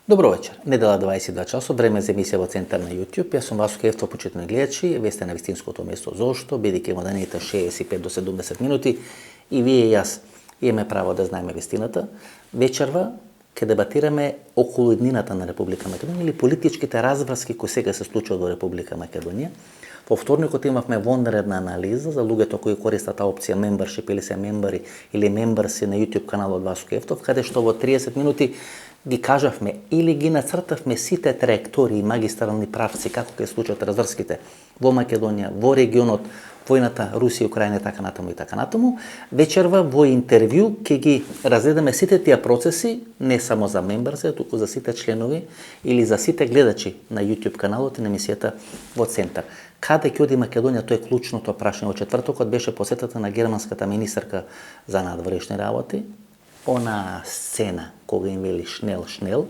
Добро вечер. Недела 22 часот, време за емисија во Центар на YouTube. Јас сум Васко Кевто, почитувани гледачи. Вие сте на вистинското место. Зошто? Бидејќи во наредните 65 до 70 минути и вие и јас имаме право да знаеме вистината. Вечерва ќе дебатираме околу иднината на Република Македонија или политичките разврски кои сега се случуваат во Република Македонија. Во вторникот имавме вонредна анализа за луѓето кои користат таа опција membership или се мембари или мембарси на YouTube каналот Васко Кевтов, каде што во 30 минути ги кажавме или ги нацртавме сите траектории и магистрални правци како ќе случат разврските во Македонија, во регионот, војната Русија, Украина и така натаму и така натаму. Вечерва во интервју ќе ги разгледаме сите тие процеси, не само за мембарси, туку за сите членови или за сите гледачи на YouTube каналот и на емисијата во Центар. Каде ќе оди Македонија, тоа е клучното прашање. Во четвртокот беше посетата на германската министерка за надворешни работи. Она сцена кога им вели шнел,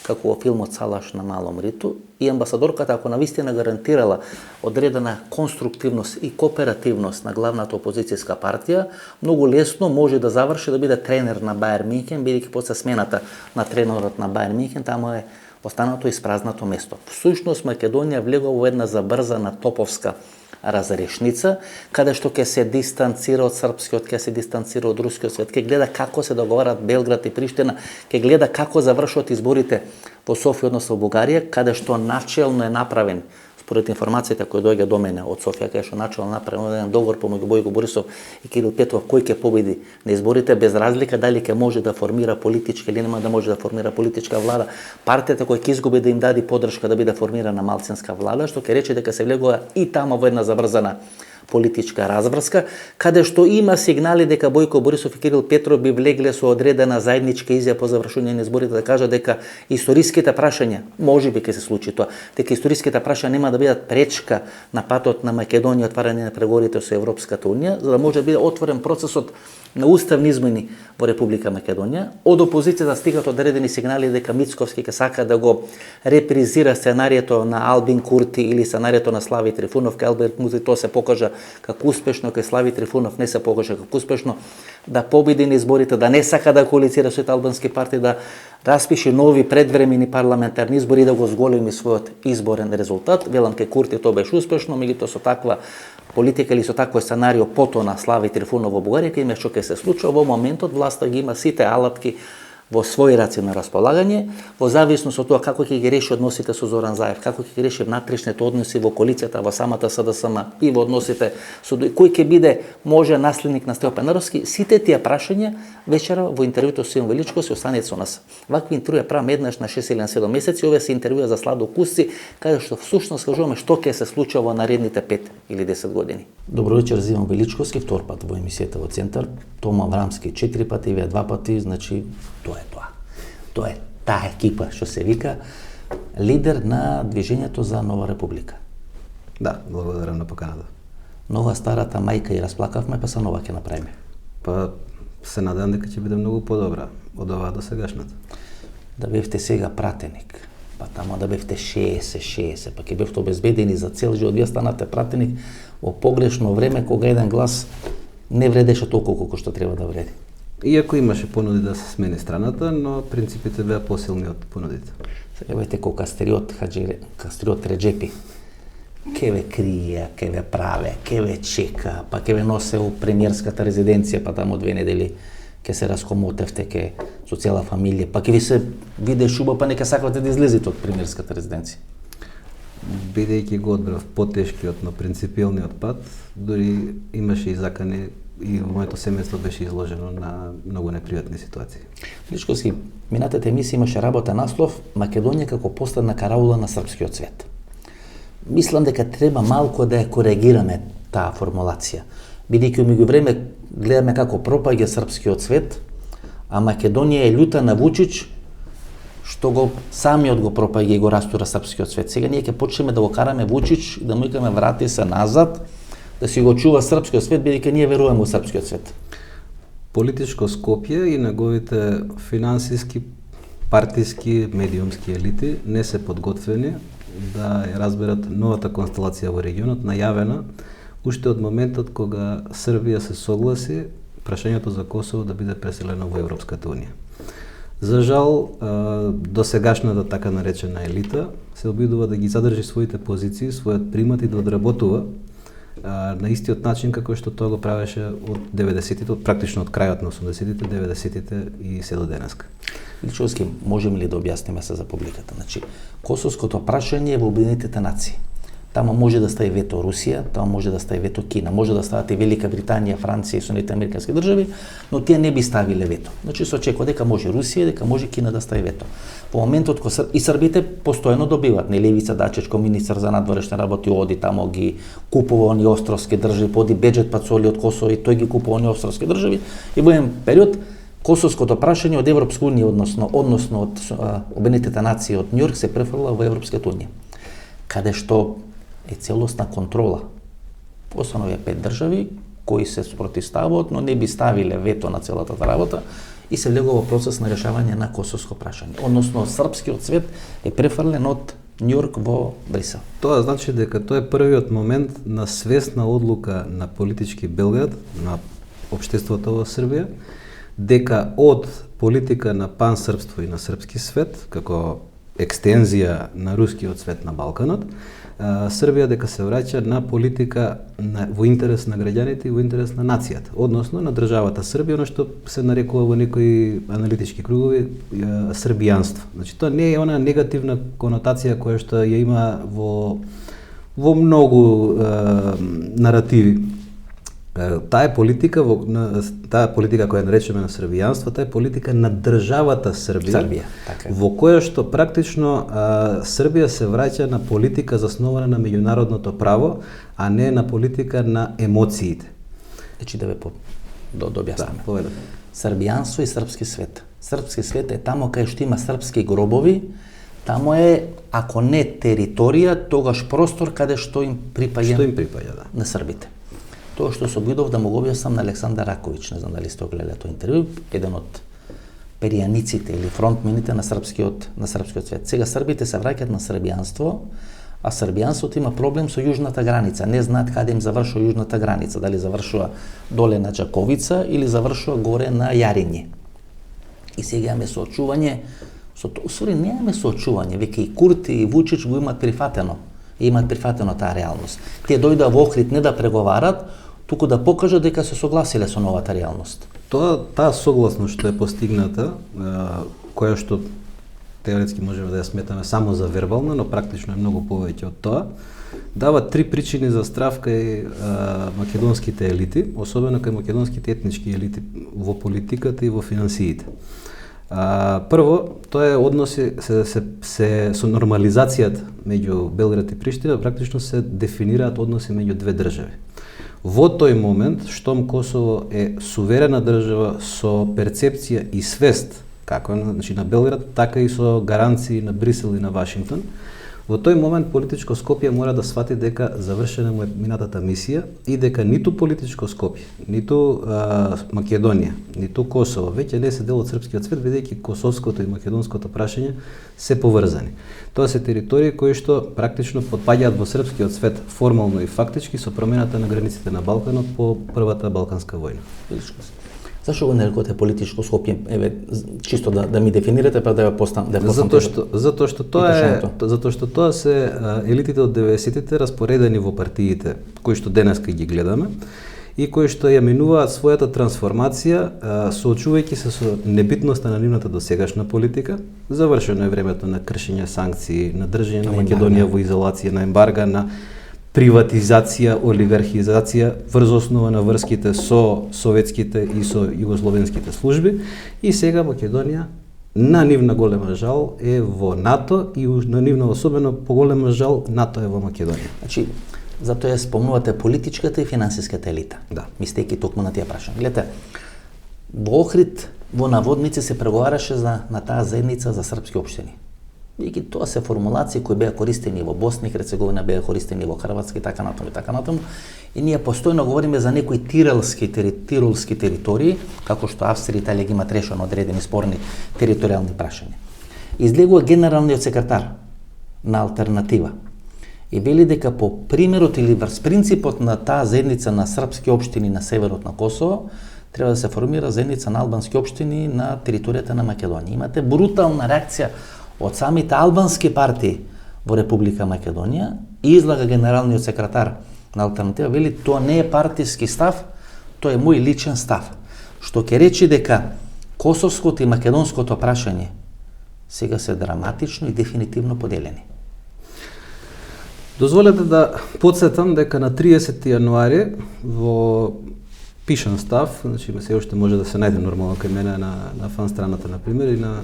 како во филмот Салаш на Малом Риту, и амбасадорката, ако навистина гарантирала одредена конструктивност и кооперативност на главната опозицијска партија, многу лесно може да заврши да биде тренер на Бајер Мюнхен, бидејќи после смената на тренерот на Бајер Мюнхен, таму е останато испразнато место. Всушност Македонија влегува во една забрзана топовска разрешница, каде што ќе се дистанцира од српскиот, ќе се дистанцира од рускиот свет, ќе гледа како се договарат Белград и Приштина, ќе гледа како завршуваат изборите во Софија, односно во Бугарија, каде што начелно е направен, според информацијата која доаѓа до мене од Софија, каде што начелно направен еден договор помеѓу Бојко Борисов и Кирил Петров кој ќе победи на изборите, без разлика дали ќе може да формира политичка или нема да може да формира политичка влада. Партијата која ќе изгуби да им даде поддршка да биде формирана малцинска влада, што ќе рече дека се влегува и таму во една забрзана политичка разврска, каде што има сигнали дека Бојко Борисов и Кирил Петров би влегле со одредена заедничка изјава по завршување на изборите да кажа дека историските прашања, можеби ќе се случи тоа, дека историските прашања нема да бидат пречка на патот на Македонија отварање на преговорите со Европската унија, за да може да биде отворен процесот на уставни измени во Република Македонија. Од опозицијата стигат одредени сигнали дека Мицковски ќе сака да го репризира сценарието на Албин Курти или сценарието на Слави Трифунов, кај Албин Курти тоа се покажа како успешно, кај Слави Трифунов не се покажа како успешно, да победи на изборите, да не сака да коалицира со албански партии, да распише нови предвремени парламентарни избори и да го зголеми својот изборен резултат. Велам кај Курти тоа беше успешно, меѓутоа со таква политика или со такво сценарио потона Слави Трифунов во Бугарија, кај има што ќе се случува, во моментот власта ги има сите алатки во своји раце на располагање, во зависност од тоа како ќе ги реши односите со Зоран Заев, како ќе ги реши внатрешните односи во коалицијата, во самата СДСМ и во односите со кој ќе биде може наследник на Стеопан Наровски, сите тие прашања вечера во интервјуто со Симон Величко се останете со нас. Вакви интервјуи правам еднаш на 6 или на 7 месеци, овие се интервјуи за сладокусци, каде што всушност кажуваме што ќе се случува во наредните 5 или 10 години. Добро вечер, Симон Величковски, втор пат во емисијата во Центар, Тома Аврамски 4 пати, вие 2 пати, значи тоа е тоа. Тоа е таа екипа што се вика лидер на движењето за нова република. Да, благодарам на поканата. Нова старата мајка и расплакавме, па са нова ќе направиме. Па се надевам дека ќе биде многу подобра од оваа до сегашната. Да бевте сега пратеник, па тамо да бевте 60, па ќе бевте обезбедени за цел живот, вие станате пратеник во погрешно време кога еден глас не вредеше толку колку што треба да вреди. Иако имаше понуди да се смени страната, но принципите беа посилни од понудите. Сега бевте ко Кастриот Реджепи. Ке ве крие, ке ве праве, ке ве чека, па ке ве носе у премиерската резиденција, па таму 2 недели ке се раскомотевте ке со цела фамилија, па ке ви се виде шуба, па нека сакате да излезете од премиерската резиденција. Бидејќи го одбрав потешкиот, но принципиелниот пат, дури имаше и закани и моето семејство беше изложено на многу непријатни ситуации. Величковски, минатата емисија имаше работа наслов Македонија како последна караула на српскиот свет. Мислам дека треба малку да ја коригираме таа формулација, бидејќи меѓувреме гледаме како пропаѓа српскиот свет, а Македонија е љута на Вучич што го самиот го пропаѓа и го растура српскиот свет. Сега ние ќе почнеме да го караме Вучич и да му викаме врати се назад, да си го чува српскиот свет, бидејќи ние веруваме во српскиот свет. Политичко Скопје и неговите финансиски, партиски, медиумски елити не се подготвени да ја разберат новата констелација во регионот, најавена уште од моментот кога Србија се согласи прашањето за Косово да биде преселено во Европската унија. За жал, досегашната така наречена елита се обидува да ги задржи своите позиции, својот примат и да одработува на истиот начин како што тоа го правеше од 90-тите, практично од крајот на 80-тите, 90-тите и се до денеска. Личовски, можеме ли да објасниме се за публиката? Значи, косовското прашање е во Обединетите нации. Тама може да стаи вето Русија, тама може да стаи вето Кина, може да стават и Велика Британија, Франција и Соединетите американски држави, но тие не би ставиле вето. Значи се очекува дека може Русија, дека може Кина да стави вето. По моментот кога и србите постојано добиваат, Левица Дачечко, министер за надворешни работи, оди тамо ги купува оние островски држави, поди Беџет Пацоли од Косово и тој ги купува оние островски држави и во еден период косовското прашање од Европска унија, односно од Обединетите нации од Њујорк се префрла во Европската унија, каде што е целосна контрола. Освен овие 5 држави кои се спротивставуваат, но не би ставиле вето на целата работа и се влегува во процес на решавање на косовско прашање. Односно, српскиот свет е префрлен од Њујорк во Брисел. Тоа значи дека тоа е првиот момент на свесна одлука на политички Белград, на општеството во Србија, дека од политика на пансрпство и на српски свет, како екстензија на рускиот свет на Балканот, Србија дека се враќа на политика во интерес на граѓаните и во интерес на нацијата, односно на државата Србија, она што се нарекува во некои аналитички кругови србијанство. Значи тоа не е она негативна конотација која што ја има во многу наративи. Таа политика која наречеме на србијанство, таа е политика на државата Србија, во која што практично Србија се враќа на политика заснувана на меѓународното право, а не на политика на емоциите. Значи да ве објасниме. Да, србијанство и српски свет. Српски свет е тамо кај што има српски гробови, тамо е, ако не територија, тогаш простор каде што им припаѓа, да, на србите. Тоа што се обидов да му го објаснам на Александар Раковиќ, не знам дали сте гледале тоа интервју, еден од перијаниците или фронтмените на српскиот свет. Сега србите се враќаат на србијанство, а србијанството има проблем со јужната граница. Не знаат каде им завршува јужната граница, дали завршува доле на Џаковица или завршува горе на Јариње. И сега имаме соочување, усвори не имаме соочување, веќе и Курти и Вучич го имаат прифатено таа реалност. Тие дојдоа во Охрид не да преговарат, туку да покажат дека се согласиле со новата реалност. Таа согласност што е постигната, која што теоретски можеме да ја сметаме само за вербална, но практично е многу повеќе од тоа, дава 3 причини за страв кај македонските елити, особено кај македонските етнички елити во политиката и во финансиите. Прво, тоа е односи со нормализацијата меѓу Белград и Приштина, практично се дефинираат односи меѓу две држави. Во тој момент, штом Косово е суверена држава со перцепција и свест, како значи на Белград, така и со гаранции на Брисел и на Вашингтон, во тој момент политичко Скопје мора да свати дека завршена му е минатата мисија и дека ниту политичко Скопје, ниту Македонија, ниту Косово веќе не се дел од српскиот свет, бидејќи косовското и македонското прашање се поврзани. Тоа се територии кои што практично потпаѓаат во српскиот свет формално и фактички со промената на границите на Балканот по првата Балканска војна. Зашо го нарекувате политичко Скопје? Еве, чисто да ми дефинирате па да ја постам. Затоа што тоа се елитите од 90-тите распоредени во партиите кои што денеска ги гледаме и кои што ја минуваат својата трансформација соочувајќи се со небитноста на нивната досегашна политика. Завршено е времето на кршење санкции, на држење на Македонија во изолација, на ембарга, на приватизација, олигархизација врз основа на врските со советските и со југословенските служби и сега Македонија на нивна голема жал е во НАТО и на нивна особено поголема жал НАТО е во Македонија. Значи, затоа ја спомнувате политичката и финансиската елита. Да. Мислејќи токму на тие прашања. Гледате, во Охрид во наводници се преговараше на таа заедница за српски општини. И тоа се формулации кои беа користени во Босна и Херцеговина, беа користени во Хрватска и така натаму. И ние постојано говориме за некои тиролски територии, како што Австрија и Италија ги имаат решено одредени спорни територијални прашања. Излегува генералниот секретар на Алтернатива и вели дека по примерот или врз принципот на таа заедница на српски општини на северот на Косово, треба да се формира заедница на албански општини на територијата на Македонија. Имате брутална реакција од самите албански партии во Република Македонија и излага генералниот секретар на Алтернатива, вели тоа не е партиски став, тоа е мој личен став, што ќе речи дека косовското и македонското прашање сега се драматично и дефинитивно поделени. Дозволете да подсетам дека на 30 јануари во пишан став, значи се уште може да се најде нормално кај мене на фан страната, например, и на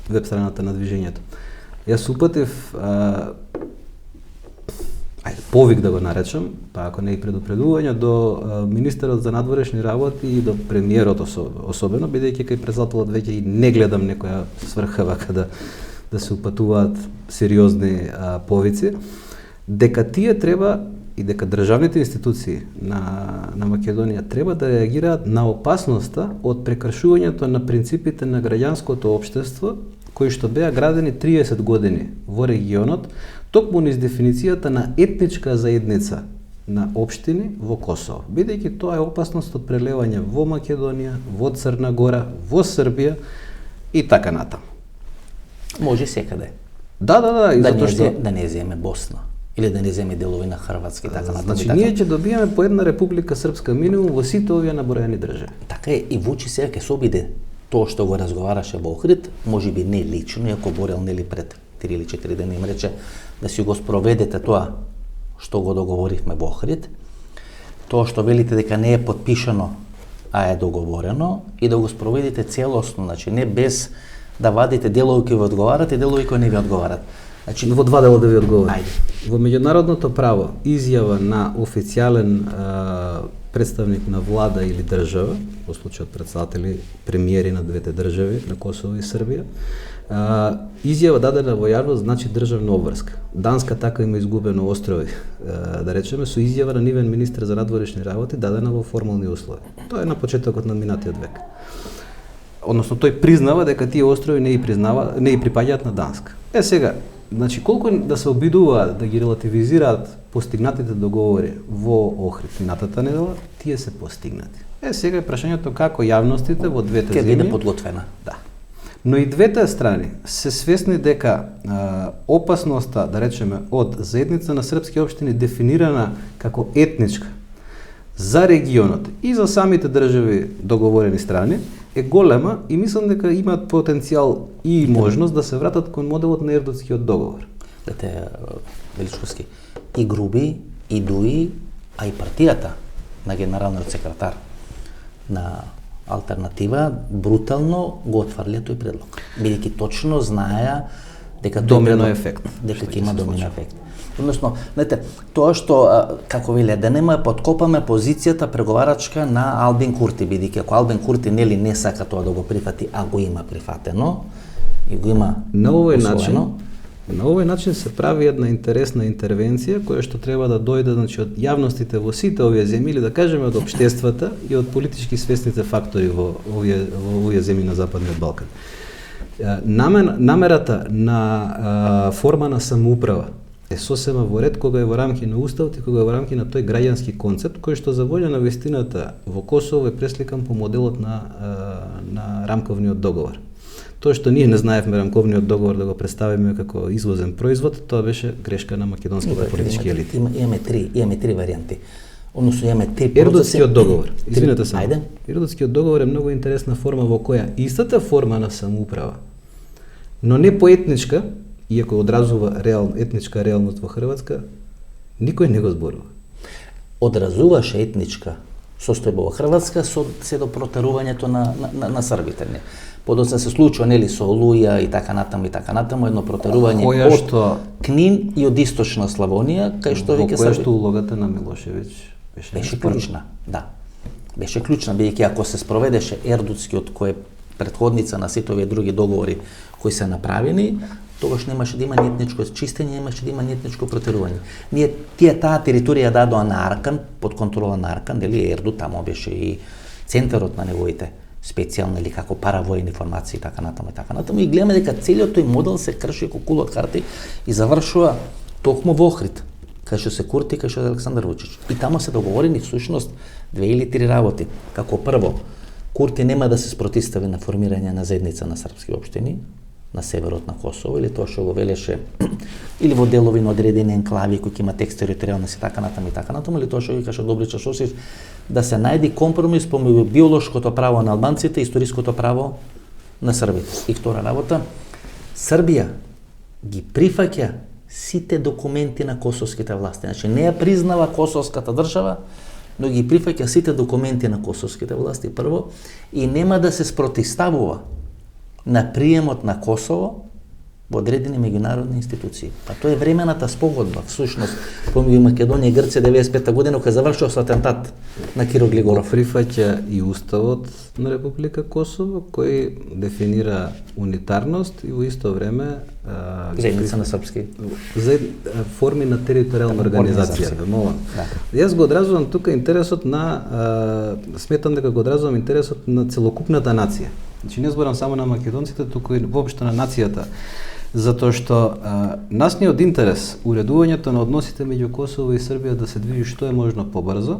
веб страната на движењето. Јас упатив повик да го наречам, па ако не и предупредување до министерот за надворешни работи и до премиерот особено, бидејќи кај председателот веќе и не гледам некоја сврха вака да се упатуваат сериозни повици, дека тие треба и дека државните институции на Македонија треба да реагираат на опасноста од прекршувањето на принципите на граѓанското општество, кои што беа градени 30 години во регионот, токму низ дефиницијата на етничка заедница на општини во Косово. Бидејќи тоа е опасност од прелевање во Македонија, во Црна Гора, во Србија и така натаму. Може секаде. Да, и затоа што да не земе Босна или да не земе делови на Хрватска и така натаму. Значи ние ќе добиеме по една Република Српска минимум во сите овие наброени држави. Така е, и Вучи сега ќе се обиде тоа што го разговараше во Охрид, можеби не лично, иако Борел нели пред 3 или 4 дена им рече да си го спроведете тоа што го договоривме во Охрид, тоа што велите дека не е подпишано, а е договорено, и да го спроведите целосно, значи не без да вадите делови кои ви одговарат и делови кои не ви одговарат. Значи во два дела да ви одговорам. Ајде. Во меѓународното право изјава на официјален представник на влада или држава, во случајот председатели, премиери на двете држави, на Косово и Србија, изјава дадена во јавност значи државна обврска. Данска така има изгубено острови, да речеме, со изјава на нивен министер за надворешни работи дадена во формални услови. Тоа е на почетокот на минатиот век. Односно тој признава дека тие острови не и припаѓаат на Данска. Сега, значи колку да се обидуваат да ги релативизираат постигнатите договори во Охрид минатата недела, тие се постигнати. Сега е прашањето како јавностите во двете земји ќе биде подготвена. Да. Но и двете страни се свесни дека опасноста, да речеме, од заедница на српски општини дефинирана како етничка за регионот и за самите држави договорени страни е голема и мислам дека имаат потенцијал и можност да се вратат кон моделот на Ердутскиот договор. Дете, Величковски, и Груби, и Дуи, а и партијата на генералниот секретар на Алтернатива брутално го отфрлија тој предлог. Бидејќи точно знаеа дека домино ефект. Дека ќе има домино ефект. Односно, знаете, тоа што, како веле, да нема подкопаме позицијата преговарачка на Албин Курти, бидејќи ако Албин Курти нели не сака тоа да го прифати, а го има прифатено и го има на овој начин се прави една интересна интервенција која што треба да дојде, значи, од јавностите во сите овие земји, или да кажеме од општествата и од политички свесните фактори во овие земји на Западниот Балкан. Намерата на форма на самоуправа е сосема во ред кога е во рамки на уставот и кога е во рамки на тој граѓански концепт кој што за волја на вистината во Косово е пресликан по моделот на рамковниот договор. Тоа што ние не знаевме рамковниот договор да го представиме како извозен производ, тоа беше грешка на македонските политички елити. Имаме три варијанти. Односно имаме три Ердутскиот договор. Извинете се. Ајде. Ердутскиот договор е многу интересна форма во која истата форма на самоуправа, но не поетничка, иако одразува етничка реалност во Хрватска, никој не го зборува. Одразуваше етничка состојба во Хрватска се до протерувањето на србите. Подоцна се случува нели со Олуја и така натаму едно протерување од Книн и од источна Славонија, кај што веќе која што улогата на Милошевиќ беше клучна. Да. Беше клучна, бидејќи ако се спроведеше Ердутскиот кој е претходница на сите овие други договори кои се направени, тогаш немаше да има ни етничко чистење, немаше да има ни етничко протерување. Ние таа територија дадоа на Аркан, под контрола на Аркан, дали Ердут, тамо беше и центарот на неговите специјални или како паравојни формации и така натаму и гледаме дека целиот тој модел се крши како кула од карти и завршува токму во Охрид, кај што се Курти, кај што е Александар Вучич. И тамо се договорени всушност две или три работи. Како прво, Курти нема да се спротистави на формирање на заедница на српски општини на северот на Косово, или тоа што го велеше, или во делови на одредени енклави кои ќе имат екстериторијалност и така натаму, или тоа што ги каже Добрица Шосич, да се најди компромис помеѓу биолошкото право на албанците и историското право на србите. И втора работа, Србија ги прифаќа сите документи на косовските власти. Значи не ја признава косовската држава, но ги прифаќа сите документи на косовските власти прво и нема да се спротиставува на приемот на Косово во одредени меѓународни институции. Па тоа е времената спогодба, всушност, помеѓу Македонија и Грција 95 година која завршува со атентат на Киро Глигоров. Прифаќа и уставот на Република Косово кој дефинира унитарност и во исто време заедница на српски форми на територијална организација. Да. Јас го одразувам тука интересот на сметам дека го одразувам интересот на целокупната нација. Значи не зборам само на македонците, туку и воопшто на нацијата. Затоа што насниот интерес, уредувањето на односите меѓу Косово и Србија да се движи што е можно побрзо,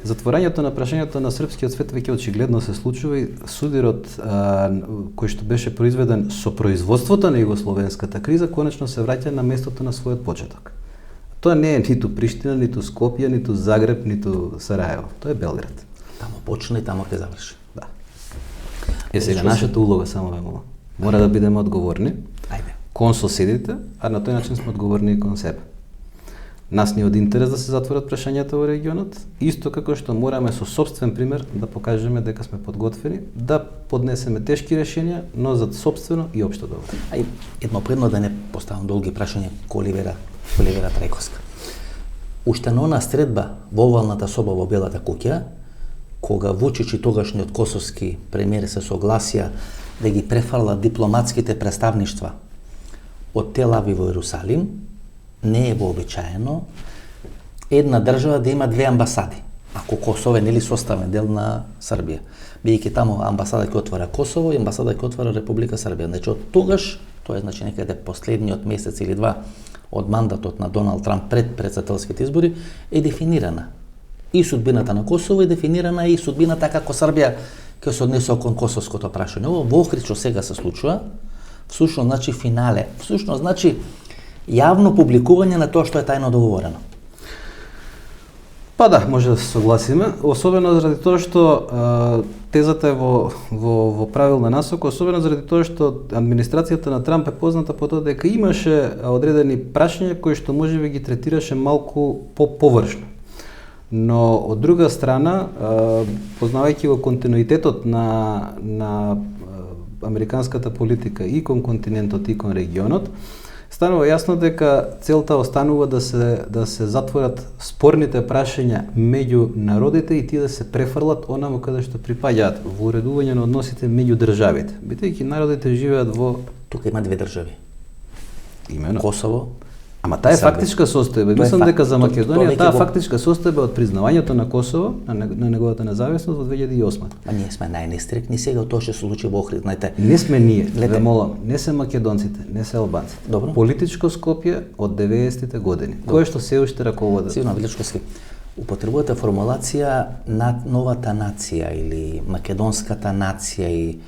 затворањето на прашањето на српскиот свет веќе очигледно се случува и судирот кој што беше произведен со производството на југословенската криза конечно се враќа на местото на својот почеток. Тоа не е ниту Приштина, ниту Скопје, ниту Загреб, ниту Сараево. Тоа е Белград. Тамо почна и тамо ќе заврши. Да. Сега нашата улога само ве молам. Мора да бидеме одговорни. Ајде. Кон соседите, а на тој начин сме одговорни и кон себе. Нас ни е од интерес да се затворат прашањата во регионот, исто како што мораме со сопствен пример да покажеме дека сме подготвени, да поднесеме тешки решенија, но за сопствено и општо добро. Ај, едно предно да не поставам долги прашања, Оливера Трајковска. Уште на она средба во овалната соба во Белата куќа, кога Вучич и тогашниот косовски премиер се согласија да ги префрлат дипломатските представништва од Тел Авив во Ерусалим, не е вообичаено една држава да има две амбасади, ако Косово е нели составен дел на Србија. Бидејќи таму амбасада ќе отвора Косово и амбасада ќе отвора Република Србија. Значи од тогаш, тоа е значи некаде последниот месец или два од мандатот на Доналд Трамп пред претседателските избори, е дефинирана. И судбината на Косово е дефинирана и судбината како Србија ќе се однесе кон косовското прашање. Ово во Охрид што сега се случува, всушност значи финале, всушност значи јавно публикување на тоа што е тајно договорено. Па да, може да се согласиме, особено заради тоа што тезата е во правилна насока, особено заради тоа што администрацијата на Трамп е позната по тоа дека имаше одредени прашања кои што можеби ги третираше малку површно. Но од друга страна, познавајќи го континуитетот на американската политика и кон континентот и кон регионот, станува јасно дека целта останува да се затворат спорните прашања меѓу народите и тие да се префрлат онаму каде што припаѓаат во уредување на односите меѓу државите. Бидејќи народите живеат во Тука има две држави. Имено Косово. Ама таа е фактичка состојба. Мислам дека за Македонија таа фактичка состојба од признавањето на Косово, на неговата независност во 2008. А ние сме најнестрикни сега од тоа што се случи во Охрид, знаете. Не сме ние, ве молам, не се македонците, не се албанците. Добро. Политичко Скопје од 90-тите години. Кое што се уште раковода. Сигурно политичко Скопје. Употребувате формулација на новата нација или македонската нација и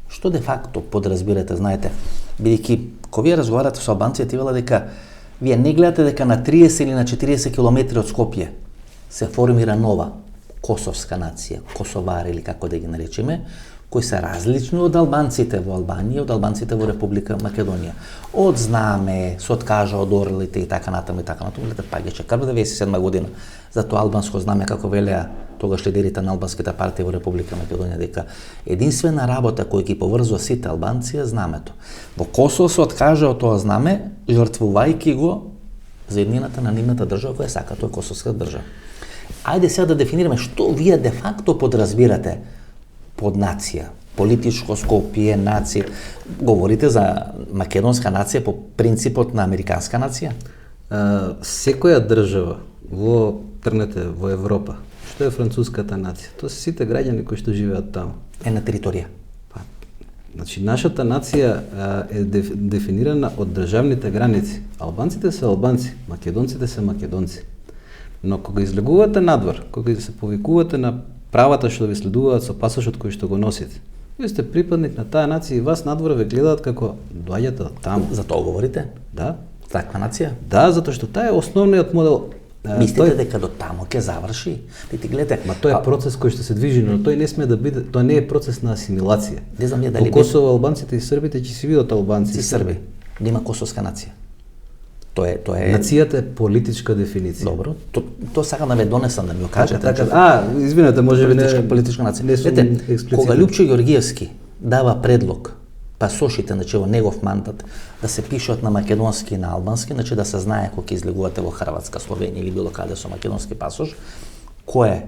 што де факто подразбирате, знаете, бидејќи кога вие разговарате со албанците, вела дека вие не гледате дека на 30 или на 40 километри од Скопје се формира нова косовска нација, косовари или како да ги наречеме, кои се различни од албанците во Албанија, од албанците во Република Македонија. Од знаме, се откажа од орлите и така натаму, гледате паѓаше крв 97 година. Затоа албанско знаме, како велеа тогаш лидерите на албанските партии во Република Македонија, дека единствена работа која ги поврзува сите албанци е знамето. Во Косово се откажа од тоа знаме, жртвувајќи го за еднината на нивната држава која сака, тоа е косовска држава. Ајде сега да дефинираме што вие де факто подразбирате под нација, политичко Скопје, нација. Говорите за македонска нација по принципот на американска нација? Секоја држава во Европа, што е француската нација, тоа се сите граѓани кои што живеат таму. Е на територија. Значи, нашата нација е дефинирана од државните граници. Албанците се албанци, македонците се македонци. Но кога излегувате надвор, кога се повикувате на правата што ви следуваат со пасошот кој што го носите, вие сте припадник на таа нација и вас надвор ве гледаат како доаѓате таму. За тоа говорите? Да. Таква нација? Да, затоа што таа е основниот модел. Мислите дека до таму ќе заврши? Ти гледате, Ма тој е процес кој што се движи, но тој не сме да биде, тоа не е процес на асимилација. Не знам ја дали По Косово албанците и србите ќе си видат албанци и срби, да има косовска нација. Тоа е Нацијата е политичка дефиниција. Добро, то сакам да ме донесам да ми го кажете. Така, извинете, може би политичка нација. Не сум Видете, експлицитен. кога Лјупчо Ѓоргиевски дава предлог пасошите, значи во негов мандат, да се пишат на македонски и на албански, значи да се знае кога ќе излегувате во Хрватска, Словенија или било каде со македонски пасош, кој е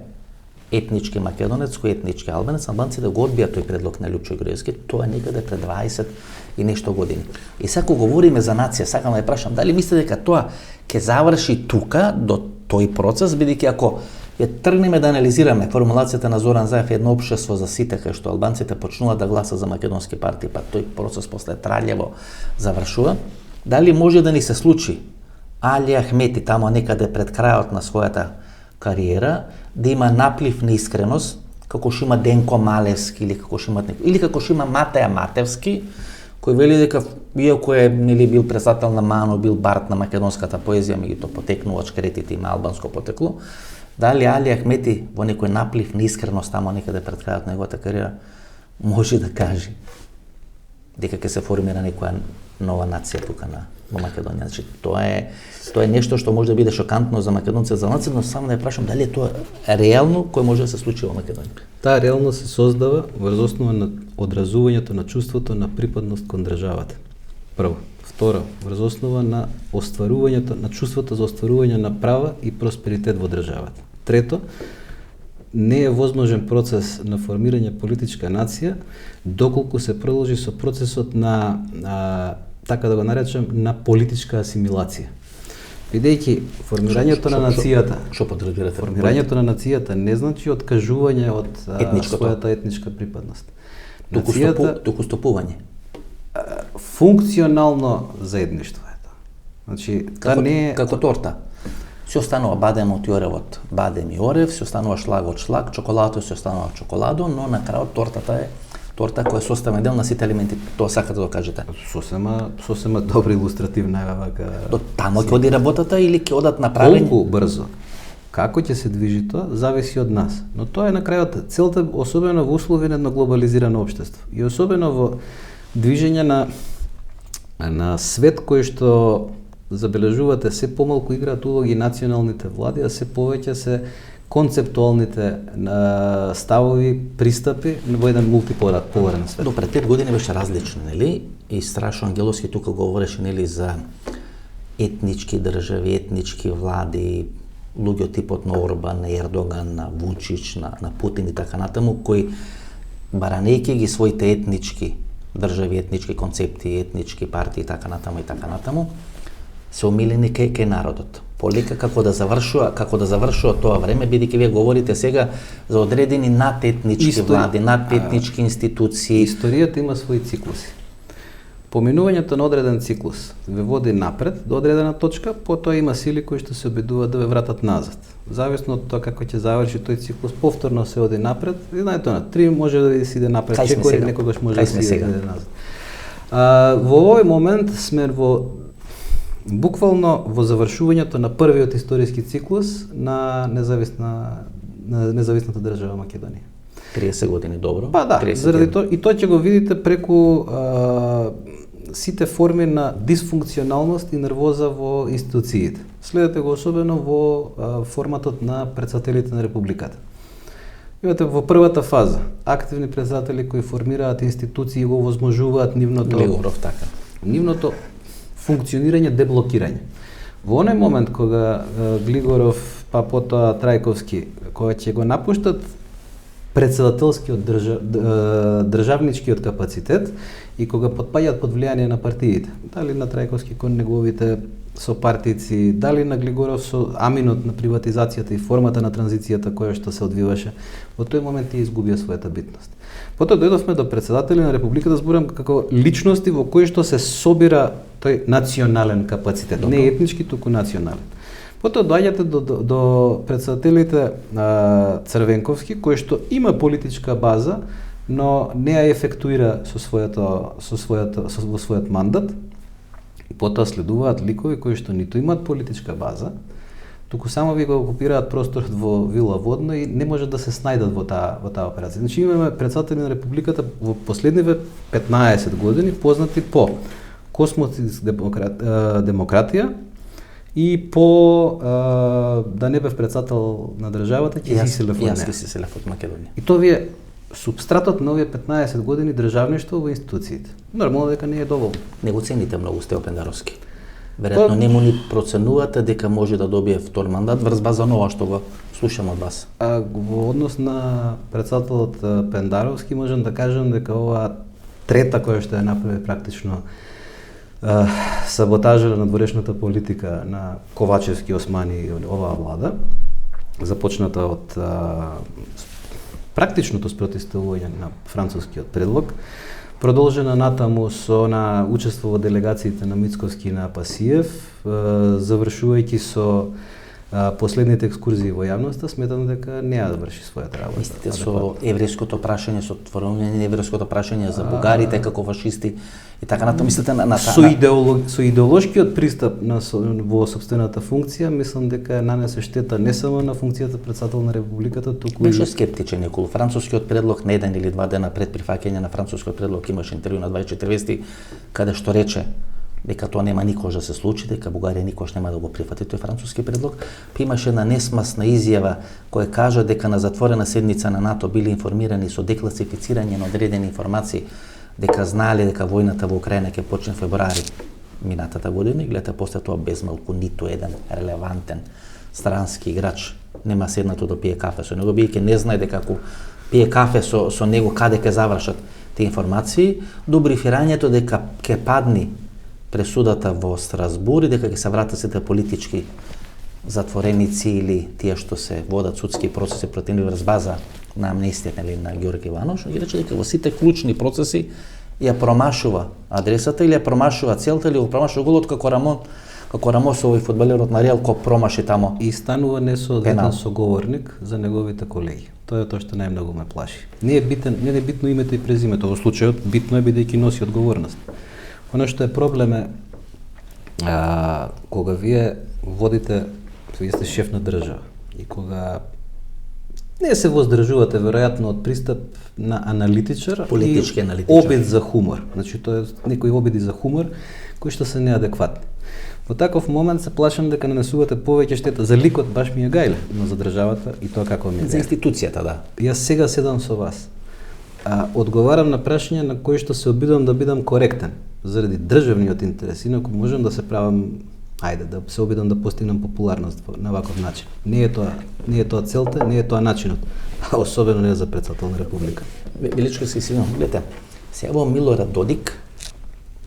етнички македонец, кој е етнички албанец, албанците го одбија тој предлог на Лјупчо Ѓоргиевски, тоа е некаде пред 20 и нешто години. И сега говориме за нација, сакам да ја прашам, дали мислите дека тоа ќе заврши тука до тој процес, бидејќи ако ја тргнеме да анализираме формулацијата на Зоран Заев едно општество за сите, кај што албанците почнуваат да гласат за македонски партии, па тој процес после тралјево завршува, дали може да ни се случи Али Ахмети тамо некаде пред крајот на својата кариера да има наплив на искреност, како што има Денко Малевски или како што има Матеја Матевски, кој вели дека иако е бил председател на МАНО, бил бард на македонската поезија, меѓутоа потекнувач кредити има албанско потекло, дали Али Ахмети во некој наплив на искреност тамо некаде пред крајот на неговата кариера може да каже дека ќе се формира некоја нова нација тука во Македонија. Значи тоа е нешто што може да биде шокантно за македонците, за нација, но само да ја прашам дали е тоа реално кој може да се случи во Македонија. Таа реално се создава врз основа на одразувањето на чувството на припадност кон државата. Прво. Второ, врз основа на остварувањето на чувството за остварување на права и просперитет во државата. Трето, не е возможен процес на формирање политичка нација доколку се продолжи со процесот на така да го наречем на политичка асимилација. Бидејќи формирањето на нацијата, што подразбирате? Формирањето на нацијата не значи откажување од својата етничка припадност. Туку стопување. Функционално заедништво е тоа. Значи, како торта. Се останува бадемот и оревот бадем и орев, се останува шлагот шлаг, чоколадото се останува чоколадо, но на крајот тортата е торта која е составен дел на сите елементи. Тоа сакате да го кажете? Сосема добра илустративна вака. До тамо ќе оди работата или ќе одат направени? Колку брзо? Како ќе се движи тоа, зависи од нас. Но тоа е на крајот целта, особено во услови на едно глобализирано општество. И особено во движење на свет кој што забележувате се помалку играат улоги националните влади, а се повеќе се концептуалните ставови, пристапи во еден мултиполарен свет. До пред 5 години беше различно, нели? И Страшо Ангеловски тука говореше, нели, за етнички држави, етнички влади, луѓе од типот на Орбан, на Ердоган, на Вучич, на Путин и така натаму, кои баранејќи ги своите етнички држави, етнички концепти, етнички партии и така натаму, се умилени кај народот. Полека како да завршува тоа време, бидејќи вие говорите сега за одредени надетнички влади, надетнички институции. Историјата има своји циклуси. Поминувањето на одреден циклус ве води напред до одредена точка, потоа има сили кои што се обидуваат да ве вратат назад. Зависно од тоа како ќе заврши тој циклус, повторно се оди напред, и знаете на 3 може да се иде напред, чекори некогаш може да се иде назад. Во овој момент сме буквално во завршувањето на првиот историски циклус на независната држава Македонија. 30 години, добро. Па да, заради тоа и тоа ќе го видите преку сите форми на дисфункционалност и нервоза во институциите. Следете го особено во форматот на претседателите на републиката. Имате во првата фаза активни претседатели кои формираат институции и го овозможуваат нивното функционирање, деблокирање. Во оној момент кога Глигоров, па потоа Трајковски, кога ќе го напуштат претседателскиот државничкиот капацитет и кога потпаѓаат под влијание на партиите, дали на Трајковски кон неговите сопартици, дали на Глигоров со аминот на приватизацијата и формата на транзицијата која што се одвиваше, во тој момент ја изгубија својата битност. Потоа дојдовме до претседатели на републиката, зборам како личности во кои што се собира тој национален капацитет, не етнички, туку национален. Потоа доаѓате до председателите Црвенковски, кој што има политичка база, но не ја ефектуира во својот мандат. И потоа следуваат ликови кои што ниту имаат политичка база, туку само ви го окупираат просторот во Вила Водно и не може да се снајдат во таа операција. Значи имаме председатели на Републиката во последниве 15 години познати по космос демократија и по да не бев председател на државата, ќе се иселев од неа. Јас ќе се иселев од Македонија. И тоа ви е субстратот на овие 15 години државништво во институциите. Нормално дека не е доволно. Не го цените многу Стево Пендаровски. Веројатно не му ни проценувате дека може да добие втор мандат врз база на ова што го слушам од вас. Во однос на председателот Пендаровски можам да кажам дека ова трета која што ја направи практично саботажа на дворешната политика на Ковачевски, Османи и оваа влада, започната од практичното спротивставување на францускиот предлог, продолжена натаму со учество во делегациите на Мицковски и на Пасиев, завршувајќи со последните екскурзии во јавноста, сметам дека не ја врши својата работа. Мислите со еврејското прашање, со отворање на еврејското прашање за бугарите како фашисти и така натаму, мислите на со идеолошкиот пристап во сопствената функција, мислам дека нанесе штета не само на функцијата председател на Републиката, туку беше скептичен околу францускиот предлог. На еден или два дена пред прифаќање на францускиот предлог имаше интервју на 24 вести каде што рече дека тоа нема никош да се случи, дека Бугарија никош нема да го прифати тој француски предлог. Па имаше една несмасна изјава која кажа дека на затворена седница на НАТО били информирани со декласифицирање на одредени информации, дека знаеле дека војната во Украина ќе почне февруари минатата година и гледате после тоа без малку ниту еден релевантен странски играч нема седнато да пие кафе со него, биејќи не знае дека ако пие кафе со него каде ќе завршат тие информации, до брифирањето дека ќе падни пресудата во Страсбур и дека ќе се вратат сите политички затвореници или тие што се водат судски процеси против нив врз база на амнестијата или на Ѓорги Иванов, што ги рече дека во сите клучни процеси ја промашува адресата или ја промашува целта или го промашува голот како Рамос овој фудбалерот на Реал кој промаши тамо. И станува несоодветен соговорник за неговите колеги. Тоа е тоа што најмногу ме плаши. Не е битно името и презимето, во случајот битно е бидејќи носи одговорност. Оно што е проблем е кога вие водите, вие сте шеф на држава и кога не се воздржувате веројатно од пристап на аналитичар, политички аналитичар, обид за хумор. Значи тоа е некои обиди за хумор кои што се неадекватни. Во таков момент се плашам дека нанесувате повеќе штета за ликот баш ми е гајле, но за државата и тоа како ми е. За институцијата, да. Јас сега седам со вас. Одговарам на прашања на кои што се обидувам да бидам коректен заради државниот интерес, инаку можам да се правам, да се обидам да постигнам популарност на ваков начин. Не е тоа целта, не е тоа начинот, а особено не за председател на Република. Величко се извинувам, гледате, сега во Милорад Додик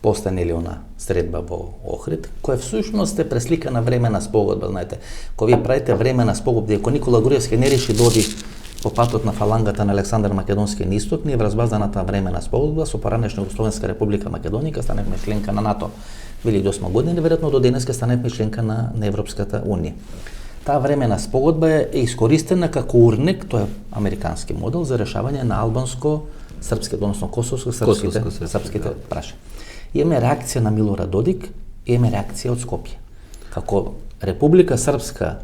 постанели она средба во Охрид, која всушност е пресликана времена спогодба, знаете. Кога вие правите времена спогодба, ако Никола Груевски не реши да оди по патот на фалангата на Александар Македонски на исток, ние врз база на таа времена спогодба со поранешна Југословенска република Македонија станевме членка на НАТО 2008 година, веројатно до денес станевме членка на Европската унија. Таа времена спогодба е искористена како урник, тоа е американски модел за решавање на албанско-српските, односно косовско-српските прашања. Имаме реакција на Милорад Додик, имаме реакција од Скопје. Како Република Српска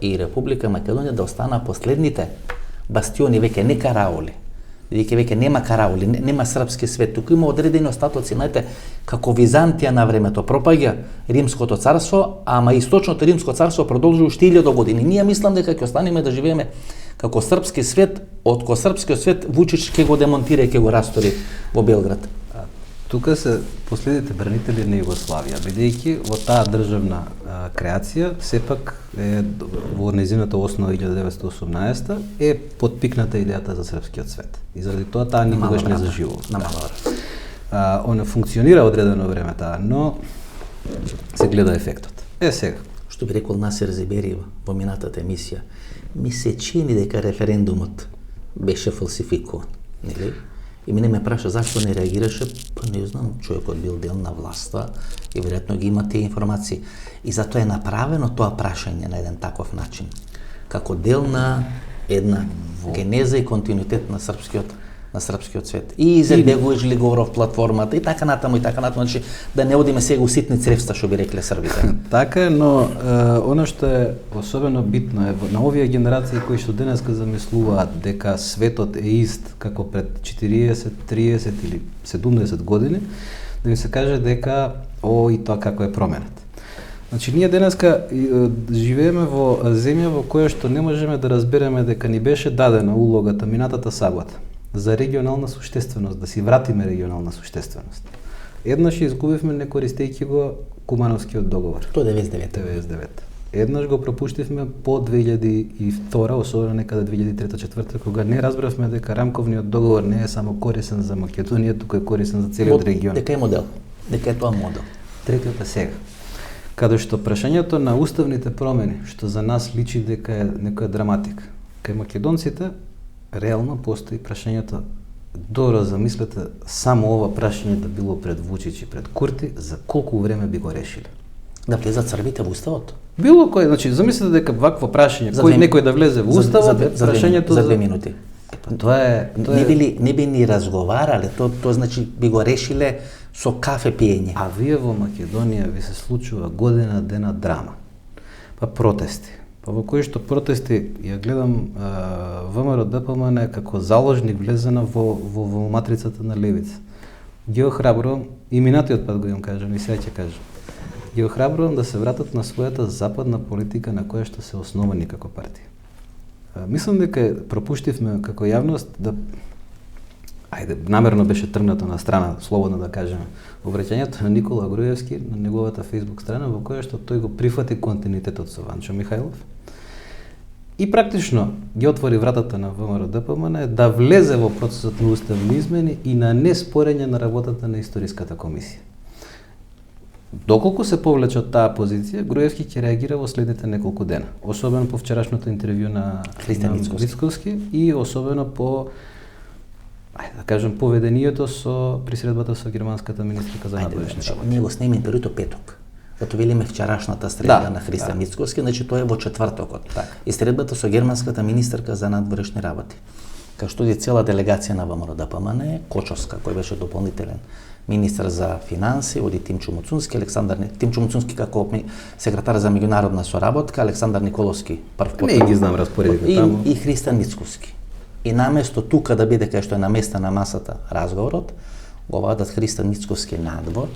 и Република Македонија да останаа последните бастиони, веќе не караоли. Бидејќи веќе нема караоли, нема српски свет, туку има одредени остатоци, знаете, како Византија на времето пропаѓа Римското царство, ама источното Римско царство продолжува уште 1000 години. Ние мислам дека ќе останеме да живееме како српски свет, од кој српскиот свет Вучич ќе го демонтира и ќе го растори во Белград. Тука се последните бранители на Југославија, бидејќи во таа државна креација сепак во незината основа 1918 е потпикната идејата за српскиот свет. И заради тоа таа никогаш не заживува. Она функционира одредено време таа, но се гледа ефектот. Сега. Што би рекол Насер Зебериев во минатата емисија, ми се чини дека референдумот беше фалсификуван, нели? И мене ме праша зашто не реагираше, па не знам, човекот бил дел на власта и веројатно ги има тие информации. И затоа е направено тоа прашање на еден таков начин, како дел на една генеза и континуитет на српскиот свет. И Изетбеговиќ ли говоров платформата и така натаму, значи да не одиме сега у ситни цревста, што би рекле србите. Така е, но она што е особено битно е на овие генерации кои што денеска замислуваат дека светот е ист како пред 40, 30 или 70 години, да им се каже дека и тоа како е променет. Значи, ние денеска живееме во земја во која што не можеме да разбереме дека ни беше дадена улогата минатата сабота за регионална суштественост, да си вратиме регионална суштественост. Еднаш изгубивме не користејќи го Кумановскиот договор. Тоа 99. Еднаш го пропуштивме по 2002, особено некаде 2003-2004, кога не разбравме дека рамковниот договор не е само корисен за Македонија, туку е корисен за целиот регион. Дека е модел. Дека е тоа модел. Третиот е сега. Каде што прашањето на уставните промени, што за нас личи дека е некоја драматика, кај македонците реално постои прашањето, добро замислете, само ова прашање да било пред Вучич и пред Курти, за колку време би го решиле? Да влезат србите во уставот? Било кој, значи замислете дека вакво прашање, кој некој да влезе во уставот, прашањето за 2 минути. Тоа е не би ни разговарале, тоа значи би го решиле со кафе пиење. А вие во Македонија ви се случува година дена драма. Па протести. Па во кои што протести, ја гледам ВМРО ДПМН како заложник влезена во матрицата на левица. Ги охрабрувам, и минатиот пат го им кажам, и сега ќе кажам. Ги охрабрувам да се вратат на својата западна политика на која што се основани како партија. Мислам дека пропуштивме како јавност да намерно беше тргнато на страна, слободно да кажеме, обраќањето на Никола Груевски на неговата Facebook страна во која што тој го прифати континуитетот со Ванчо Михајлов и практично ги отвори вратата на ВМРО ДПМН да влезе во процесот на уставни измени и на неспорење на работата на историската комисија. Доколку се повлече од таа позиција, Груевски ќе реагира во следните неколку дена, особено по вчерашното интервју на Христијан Мицковски и особено по да кажем поведението со присредбата со германската министерка за надворешни работи. Ние го сниме интервјуто петок. Зато велиме вчерашната средба на Христијан Мицковски, значи тоа е во четвртокот. И средбата со германската министерка за надворешни работи. Кај што оди цела делегација на ВМРО ДПМН, Кочовска, кој беше дополнителен министар за финанси, оди Тимчо Муцунски како секретар за меѓународна соработка, Александар Николовски прв потоа. Не ги знам распоредите таму. И Христијан Мицковски. И наместо тука да биде кај што е на места на масата разговорот, го вадат Христијан Мицковски надвор,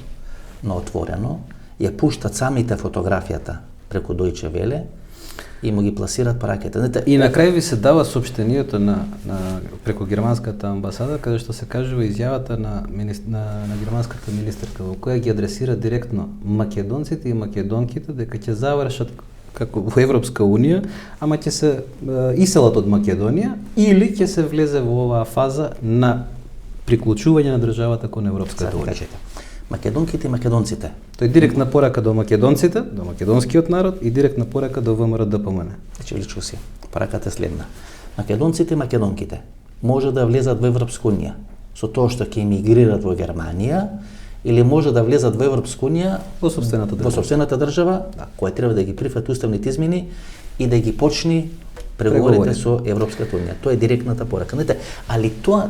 на отворено, ја пуштат самите фотографијата преку Дојче Веле и му ги пласираат параќата. И на крај ви се дава соопштението преку германската амбасада, каде што се кажува изјавата на германската министерка, во која ги адресира директно македонците и македонките дека ќе завршат како во Европска унија, ама ќе се иселат од Македонија или ќе се влезе во оваа фаза на приклучување на државата кон Европската унија. Македонките и македонците. Тоа е директна порака до македонците, до македонскиот народ и директна порака до ВМРО ДПМН. Значи личко си. Пораката е следна. Македонците и македонките може да влезат во Европска унија со тоа што ќе емигрират во Германија или може да влезат во Европска унија во сопствената држава, која треба да ги прифати уставните измени и да ги почни преговорите со Европската унија. Тоа е директната порака. Али тоа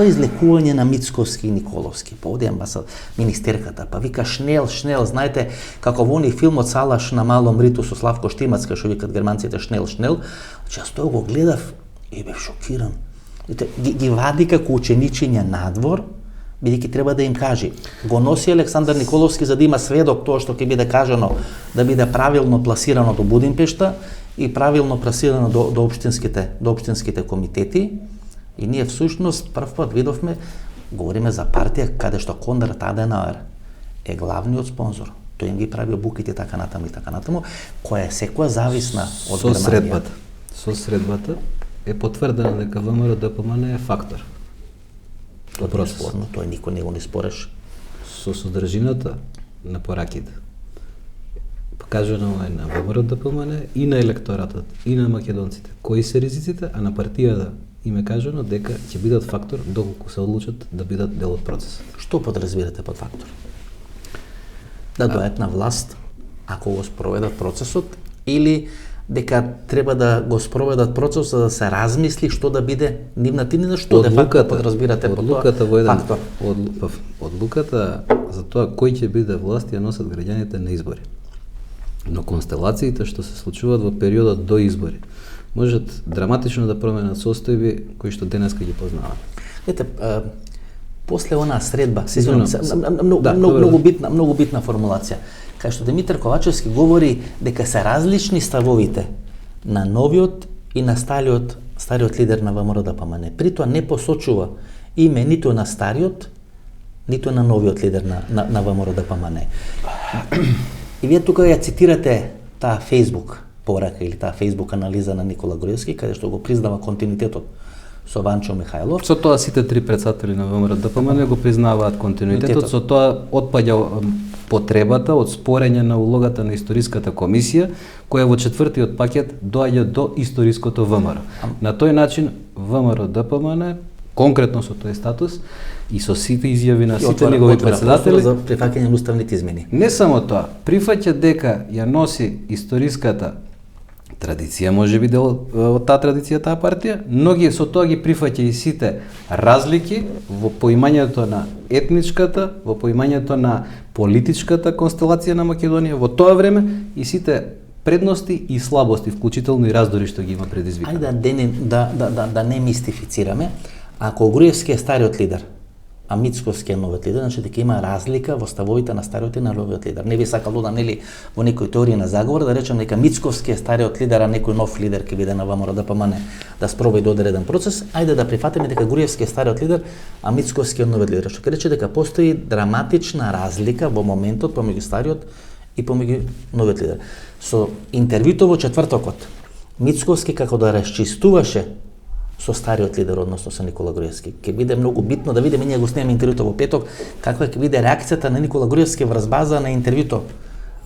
е излекување на Мицковски и Николовски. Па оди амбасад министерката, па вика шнел, знаете, како во оној филмот Салаш на малом риту со Славко Штимац, кај што викат германците шнел. Значи јас тоа го гледав и бев шокиран. Ги вади како ученичиња надвор, бидејќи треба да им кажи. Го носи Александар Николовски за да има сведок тоа што ќе биде кажано, да биде правилно пласирано до Будимпешта и правилно пласирано до општинските комитети. И ние всушност прв пат видовме, говориме за партија каде што Конрад Аденауер е главниот спонзор. Тој им ги прави обуките така натаму, која е секоја зависна од Германија. Со средбата е потврдено дека ВМРО ДПМН е фактор. Тоа е спорно, тоа никој не го не спореше. Со содржината на пораките. Покажано е на ВМРО ДПМН и на електоратот, и на македонците. Кои се ризиците, а на партијата им е кажано дека ќе бидат фактор доколку се одлучат да бидат дел од процесот. Што подразбирате под фактор? Да дојдат на власт ако го спроведат процесот или дека треба да го спроведат процесот за да се размисли што да биде нивната или што де факто подразбирате под тоа фактор? Одлуката за тоа кој ќе биде власт ја носат граѓаните на избори. Но констелациите што се случуваат во периодот до избори можат драматично да променат состојби кои што денеска ги познаваме. Ете, после онаа средба, многу битна формулација, кај што Димитар Ковачевски говори дека се различни ставовите на новиот и на стариот лидер на ВМРО-ДПМН. При тоа не посочува име ниту на стариот, ниту на новиот лидер на ВМРО-ДПМН. И вие тука ја цитирате таа Facebook порака или таа Facebook анализа на Никола Груевски, каде што го признава континуитетот со Ванчо Михајлов. Со тоа сите три претседатели на ВМРО-ДПМН го признаваат континуитетот, со тоа отпаѓа потребата од спорење на улогата на историската комисија, која во четвртиот пакет доаѓа до историското ВМРО. На тој начин ВМРО-ДПМН, конкретно со тој статус и со сите изјави на сите негови претседатели за прифаќање на уставните измени. Не само тоа, прифаќа дека ја носи историската традиција, може би дел од таа традиција таа партија, но со тоа ги прифаќа и сите разлики во поимањето на етничката, во поимањето на политичката констелација на Македонија во тоа време и сите предности и слабости, вклучително и раздори што ги има предизвикани. Ајде да не мистифицираме. Ако Груевски е стариот лидер, а Мицковски е новиот лидер, значи дека има разлика во ставовите на стариот и на новиот лидер. Не би сакал да нели во некои теории на заговор да речем дека Мицковски е стариот лидер, а некој нов лидер ќе биде на ВМРО-ДПМН да спроведе одреден процес. Ајде да прифатиме дека Груевски е стариот лидер, а Мицковски е новиот лидер. Што ќе рече дека постои драматична разлика во моментот помеѓу стариот и помеѓу новиот лидер. Со интервјуто во четвртокот, Мицковски како да расчистуваше со стариот лидер, односно со Никола Груевски. Ќе биде многу битно да видиме, ние го снимаме интервјуто во петок, каква ќе биде реакцијата на Никола Груевски врз база на интервјуто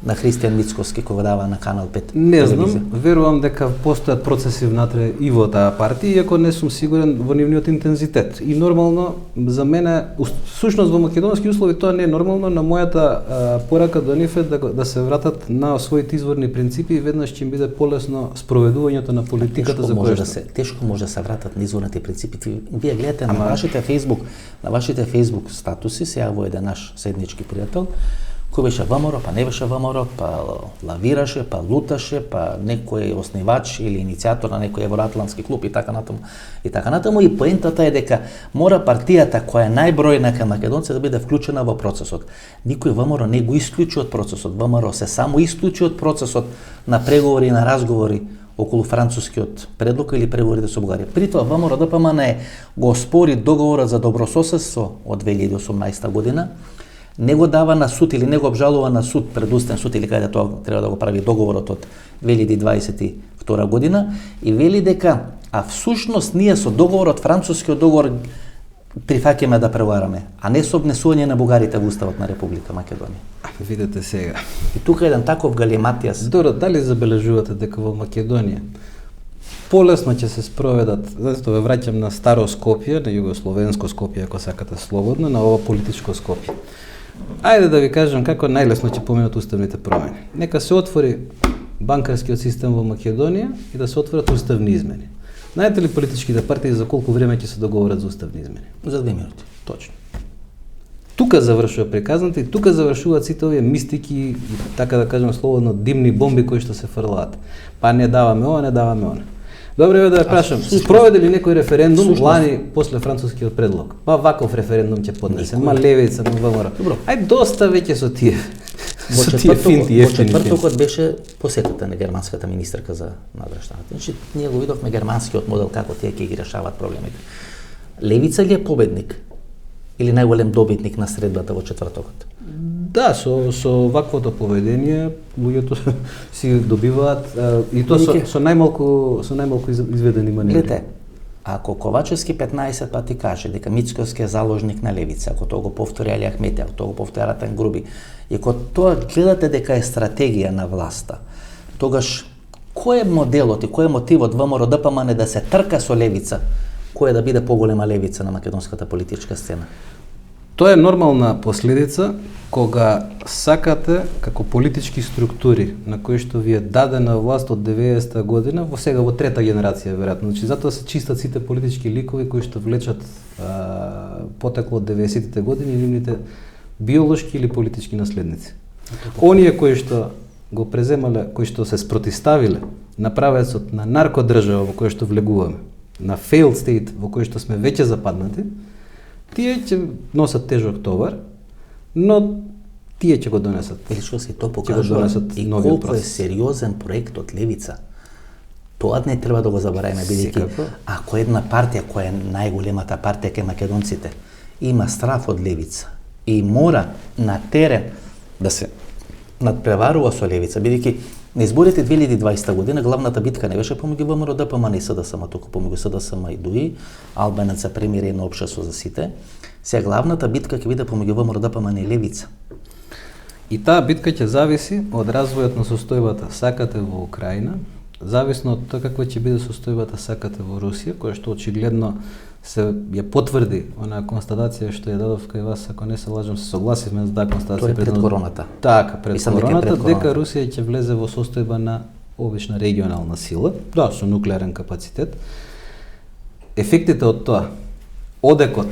на Христијан Мицковски кој го дава на Канал 5. Не знам, верувам дека постојат процеси внатре и во таа партија, иако не сум сигурен во нивниот интензитет. И нормално за мене, сушност во македонски услови тоа не е нормално, на мојата порака до нив е да се вратат на своите изворни принципи и веднаш ќе им биде полесно спроведувањето на политиката за која тешко може да се вратат на изворните принципи. Вие гледате на вашите Facebook статуси, сега во еден наш седнички пријател, кој беше ВМРО, па не беше ВМРО, па лавираше, па луташе, па некој оснивач или иницијатор на некој евроатлантски клуб и така натаму. И поентата е дека мора партијата која е најбројна кај македонци да биде вклучена во процесот. Никој ВМРО не го исклучи од процесот. ВМРО се само исклучи од процесот на преговори и на разговори околу францускиот предлог или преговорите со Бугарија. При тоа ВМРО-ДПМН го спори договорот за добрососедство од 2018 година, не го дава на суд или не го обжалува на суд, пред устен суд или каде тоа треба да го прави договорот од 2022 година и вели дека всушност ние со договорот, францускиот договор прифаќаме да преговараме, а не со внесување на бугарите во Уставот на Република Македонија. Видете сега. И тука еден таков галиматијас. Добро, дали забележувате дека во Македонија полесно ќе се спроведат, затоа ве враќам на старо Скопје, на југословенско Скопје, ако сакате слободно, на ова политичко Скопје. Ајде да ви кажам како најлесно ќе поминат уставните промени. Нека се отвори банкарскиот систем во Македонија и да се отворат уставни измени. Знаете ли политичките партии за колку време ќе се договорат за уставни измени? За 2 минути, точно. Тука завршува приказната и тука завршуваат сите овие мистики и така да кажем слободно димни бомби кои што се фрлаат. Па не даваме ова, не даваме она. Добре, да ја прашам, спроведе ли некој референдум лани после францускиот предлог? Па ваков референдум ќе поднесе, ма левица, ма ВМРО. Добро. Ај доста веќе со тие. Во четвртокот беше посетата на германската министерка за надрештаната. Значи, ние го видовме германскиот модел како тие ќе ги решават проблемите. Левица ли е победник или најголем добитник на средбата во четвртокот? Да, со ваквото поведение луѓето си добиваат и тоа со најмалку изведени маниери. Гледате, ако Ковачевски 15 пати каже дека Мицковски е заложник на левица, ако тоа го повтори Али Ахмети, ако тоа го повтори Ратан Груби, и ако тоа гледате дека е стратегија на власта, тогаш кој е моделот и кој е мотивот ВМРО-ДПМН да се трка со левица која да биде поголема левица на македонската политичка сцена? Тоа е нормална последица кога сакате како политички структури на кои што ви е дадена власт од 90-та година, во сега во трета генерација веројатно. Значи затоа се чистат сите политички ликови кои што влечат потекло од 90-тите години нивните биолошки или политички наследници. Оние кои што го преземале, кои што се спротиставиле на правецот на наркодржава во кој што влегуваме, на failed state во кој што сме веќе западнати, тие ќе носат тежок товар, но тие ќе го донесат. Или што се тоа покажува и колку е сериозен проектот Левица. Тоа не треба да го забораваме, бидејќи ако една партија која е најголемата партија кај македонците има страф од Левица и мора на терен да се надпреварува со Левица, бидејќи на изборите 2020 година главната битка не беше помеѓу ВМРО, ДПМН и СДСМ, туку помеѓу СДСМ и ДУИ, Албанец за премире на општество за сите. Сега главната битка ќе биде помеѓу ВМРО, ДПМН и Левица. И таа битка ќе зависи од развојот на состојбата сакате во Украина, зависно од тоа каква ќе биде состојбата сакате во Русија, која што очигледно се ја потврди онаа констатација што ја дадов кај вас, ако не се лажам, се согласивме за таа констатација. Тоа е пред короната. Така, пред короната, дека Русија ќе влезе во состојба на обична регионална сила, да, со нуклеарен капацитет. Ефектите од тоа, одекот,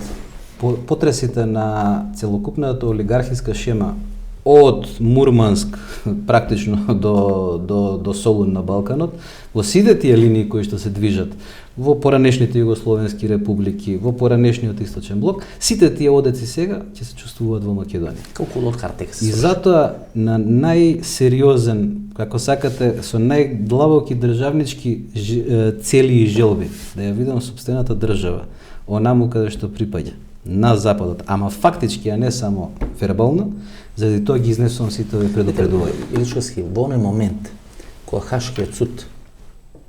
потресите на целокупната олигархиска шема од Мурманск практично до Солун на Балканот, во сите тие линии кои што се движат во поранешните југословенски републики, во поранешниот источен блок, сите тие одеци сега ќе се чувствуваат во Македонија. Колку лот картека се. И затоа на најсериозен, како сакате, со најдлабоки државнички цели и желби, да ја видам сопствената држава, онаму каде што припаѓа, на западот, ама фактички, а не само вербално, заради тоа ги изнесувам сите овие предупредувања. Иличковски, во оној момент кога Хашкиот суд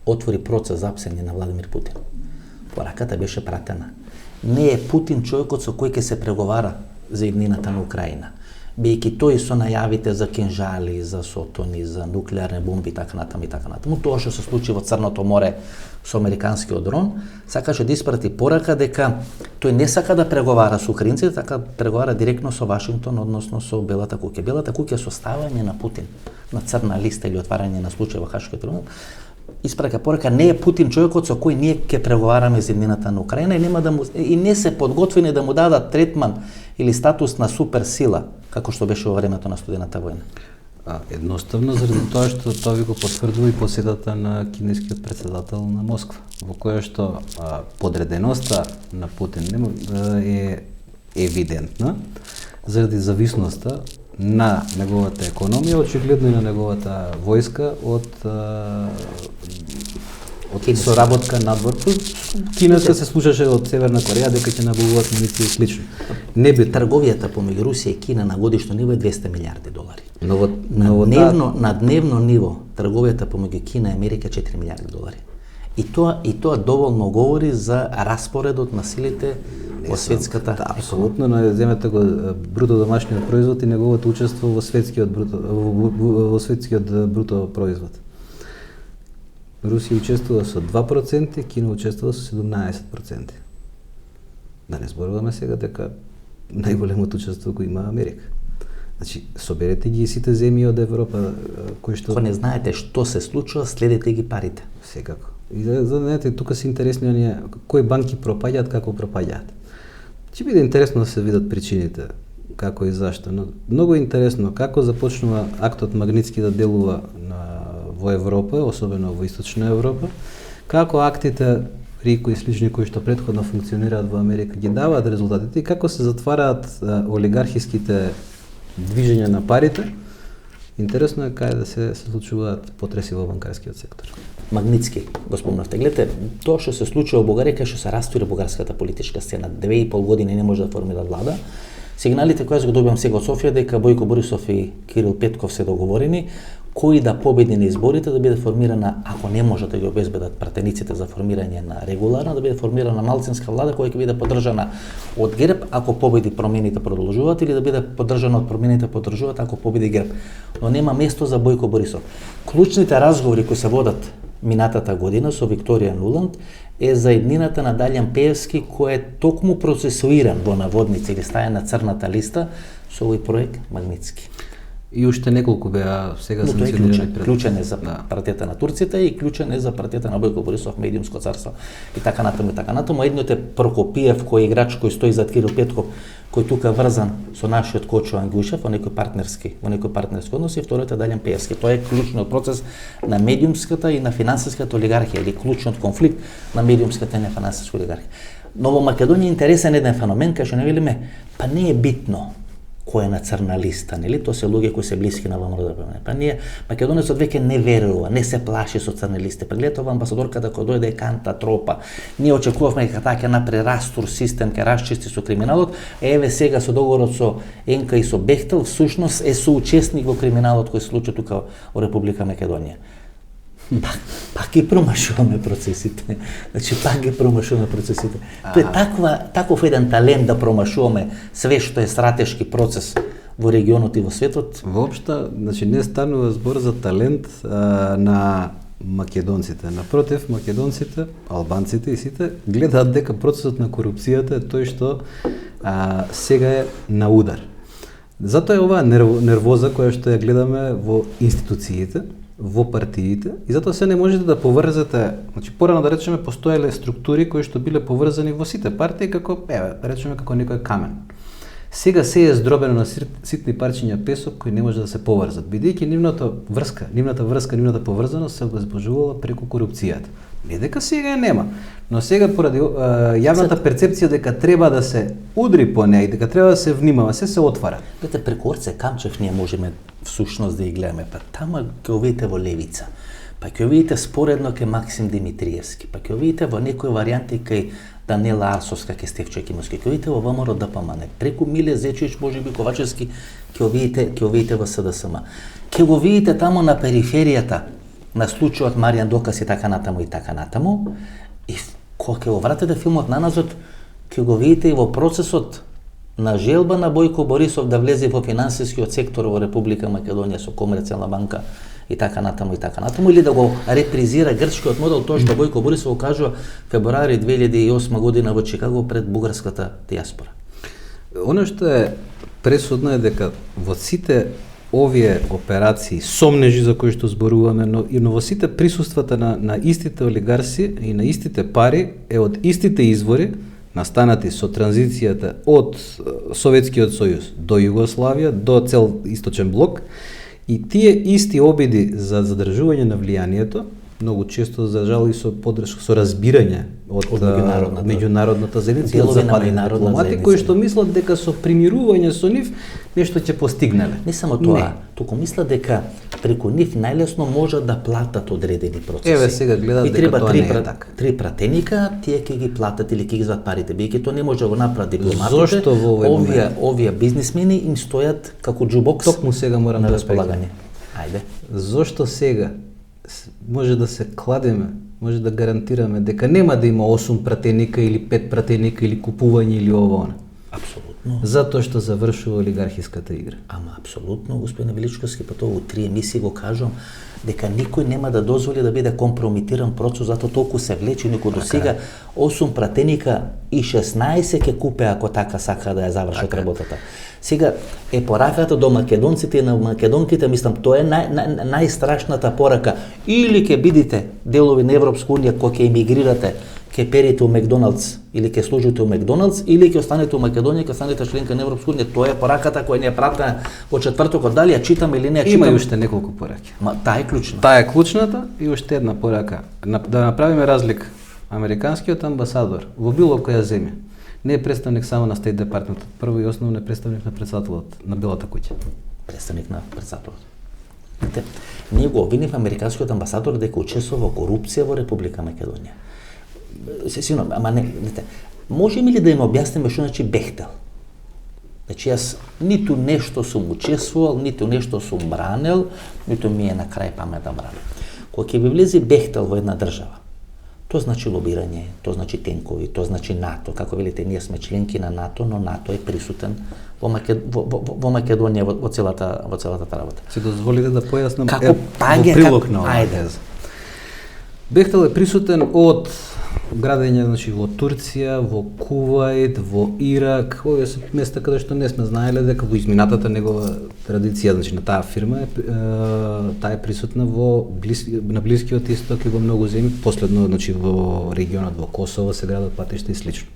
отвори процес за апсење на Владимир Путин, пораката беше пратена. Не е Путин човекот со кој ќе се преговара за иднината на Украина, бидејќи тој со најавите за кинжали, за сотони, за нуклеарни бомби и така натаму и така натаму, тоа што се случи во Црното море со американскиот дрон, сакаше да испрати порака дека тој не сака да преговара со украинците, така преговара директно со Вашингтон, односно со Белата куќа. Белата куќа со ставање на Путин на црна листа или отварање на случај во Хашкиот трибунал, испраќа порака, не е Путин човекот со кој ние ќе преговараме за иднината на Украина и нема да му и не се подготвени да му дадат третман или статус на суперсила, како што беше во времето на студената војна. Едноставно заради тоа што тоа ви го потврдува и посетата на кинескиот претседател на Москва, во која што подреденоста на Путин е евидентна заради зависноста на неговата економија, очигледно и на неговата војска од соработка надвор. Кинеска се слушаше од Северна Кореја дека ќе набавуваат муниции и слично. Не би трговијата помеѓу Русија и Кина на годишно ниво е 200 милиарди долари. На дневно ниво трговијата помеѓу Кина и Америка е 4 милиарди долари. И тоа доволно говори за распоредот на силите во светската. Да, апсолутно, но земете го бруто домашниот производ и неговото учество во светскиот бруто производ. Русија учествува со 2%, Кина учествува со 17%. Да не зборуваме сега дека најголемото учество го има Америка. Значи, соберете ги сите земји од Европа кои што... Ако не знаете што се случува, следете ги парите. Секако. И знаете, тука се интересни оние кои банки пропаѓаат, како пропаѓаат. Ќе биде интересно да се видат причините, како и зашто, но многу интересно како започнува актот Магнитски да делува во Европа, особено во Источна Европа, како актите РИКО и слични кои што претходно функционираат во Америка ги даваат резултатите и како се затвараат олигархиските движења на парите. Интересно е кај да се случуваат потреси во банкарскиот сектор. Магнитски, го спомнавте. Гледате, тоа што се случува во Бугарија, кај што се растури бугарската политичка сцена, 2,5 години не може да формира влада. Сигналите кои го добивам сега од Софија дека Бојко Борисов и Кирил Петков се договорени кој да победи на изборите, да биде формирана, ако не може да ги обезбедат пратениците за формирање на регуларна, да биде формирана малцинска влада која ќе биде поддржана од ГЕРБ ако победи промените продолжуваат или да биде поддржана од промените поддржуваат ако победи ГЕРБ. Но нема место за Бојко Борисов. Клучните разговори кои се водат минатата година со Викторија Нуланд е за еднината на Далјан Пеевски кој е токму процесуиран во наводници или стаја на црната листа со овој проект Магнитски. И уште неколку беа сега санкционирани. Клучен е за партијата на турците и клучен е за партијата на Бојко Борисов, медиумско царство и така натаму и така натаму. Едниот е Прокопиев кој е играч кој стои зад Кирил Петков, кој тука врзан со нашиот Кочо Ангушев во некој партнерски однос, и вториот е Далјан Пеевски. Тоа е клучниот процес на медиумската и на финансиската олигархија или клучниот конфликт на медиумската и на финансиска олигархија. Но во Македонија е интересен еден феномен кај што не велиме, па не е битно кој е на црна листа, нели? Тоа се луѓе кои се блиски на ВМРО. Па ние македонецот веќе не верува, не се плаши со црни листи. Прегледате ова амбасадорката која дојде канта тропа. Ние очекувавме дека таа ќе направи растур систем, ќе расчисти со криминалот, еве сега со договорот со ЕНК и со Бехтел всушност е соучесник во криминалот кој се случи тука во Република Македонија. Пак ги промашуваме процесите. Значи, пак ги промашуваме процесите. Тоа е таков еден талент да промашуваме све што е стратешки процес во регионот и во светот. Воопшто, значи не станува збор за талент на македонците. Напротив, македонците, албанците и сите гледаат дека процесот на корупцијата е тој што сега е на удар. Затоа е оваа нервоза која што ја гледаме во институциите, во партиите, и затоа се не можете да поврзете, значи порано да речеме постоеле структури кои што биле поврзани во сите партии како, да речеме како некој камен. Сега се е здробено на ситни парчиња песок кои не може да се поврзат, бидејќи нивната врска, поврзаност се обезбожувала преку корупцијата. Не дека сега нема, но сега поради јавната перцепција дека треба да се удри по неја и дека треба да се внимава, се отвара. Гледате, преку Орце Камчев ние можеме всушност да ги гледаме, па тама ќе видите во Левица, па ќе видите споредно кај Максим Димитриевски, па ќе видите во некои варијанти кај Даниела Арсовска, кај Стефчо Екимовски, ќе видите во ВМРО ДПМН, преку Миле Зечевич, можеби Ковачевски, ќе видите во СДСМ. Ќе го видите тамо на периферијата на случајот Маријан Докас и така натаму, и кога ќе го вратите филмот наназад, ќе го видите и во процесот на желба на Бојко Борисов да влезе во финансискиот сектор во Република Македонија со Комерцијална банка и така натаму, или да го репризира грчкиот модел, тоа што Бојко Борисов кажува февруари 2008 година во Чикаго пред бугарската диаспора. Оно што е пресудно е дека во сите овие операции, сомнежи за кои што зборуваме, но и во сите присуствата на истите олигарси и на истите пари е од истите извори настанати со транзицијата од Советскиот сојуз до Југославија, до цел источен блок, и тие исти обиди за задржување на влијанието, многу често за жал и со подршка, со разбирање од меѓународната заедница и од западните дипломати, кои што мислат дека со примирување со нив нешто ќе постигнеле. Не само тоа, туку мислат дека преку нив најлесно можат да платат одредени процеси. Еве сега гледат дека тоа не е така. Три пратеника, тие ќе ги платат или ќе ги извадат парите, бидејќи тоа не може да го направат дипломатите. Зошто во овие бизнисмени им стојат како џубокс. Токму сега морам да располагање. Ајде. Зошто сега може да се кладеме, може да гарантираме дека нема да има 8 пратеника или 5 пратеника или купување или ова. Апсолутно. Затоа што завршува олигархиската игра. Ама апсолутно, господин Величковски, па тоа во 3 емисии го кажам дека никој нема да дозволи да биде компрометиран процес, затоа толку се влече никој до сега 8 пратеника и 16 ќе купе ако така сака да ја завршат работата. Сега е пораката до македонците и на македонките, мислам, тоа е најстрашната порака. Или ќе бидите делови на Европска унија кога ќе емигрирате, ќе перите у Макдоналдс или ќе служите у Макдоналдс, или ќе останете у Македонија, ќе останете членка на Европска унија. Тоа е пораката која ни е пратена во четвртокот. Дали ја читаме или не ја читаме? Има уште неколку пораки. Таа е клучна. Таа е клучната и уште една порака. Да направиме разлика. Американскиот амбасадор во било која земја не е представник само на Стейт департаментот, прво и основно е представник на председателот на Белата куќа. Представник на председателот. Ние го обвинивме американскиот амбасадор дека учествува во корупција во Република Македонија. Сигурно, ама не. Можеме ли да им објасниме што значи Бехтел? Значи јас ниту нешто сум учествувал, ниту нешто сум бранел, ниту ми е на крај памет да бранам. Кога ќе ви влезе Бехтел во една држава, тоа значи лобирање, тоа значи тенкови, тоа значи НАТО. Како велите, ние сме членки на НАТО, но НАТО е присутен во Македонија во целата работа. Се дозволите да појаснам како во прилог на оваа теза. Бехтел е присутен од градење, значи, во Турција, во Куваит, во Ирак, овие се места каде што не сме знаеле дека во изминатата негова традиција, значи на таа фирма таа е присутна на Блискиот Исток и во многу земји, последно, значи, во регионот во Косово се градат патишта и слично.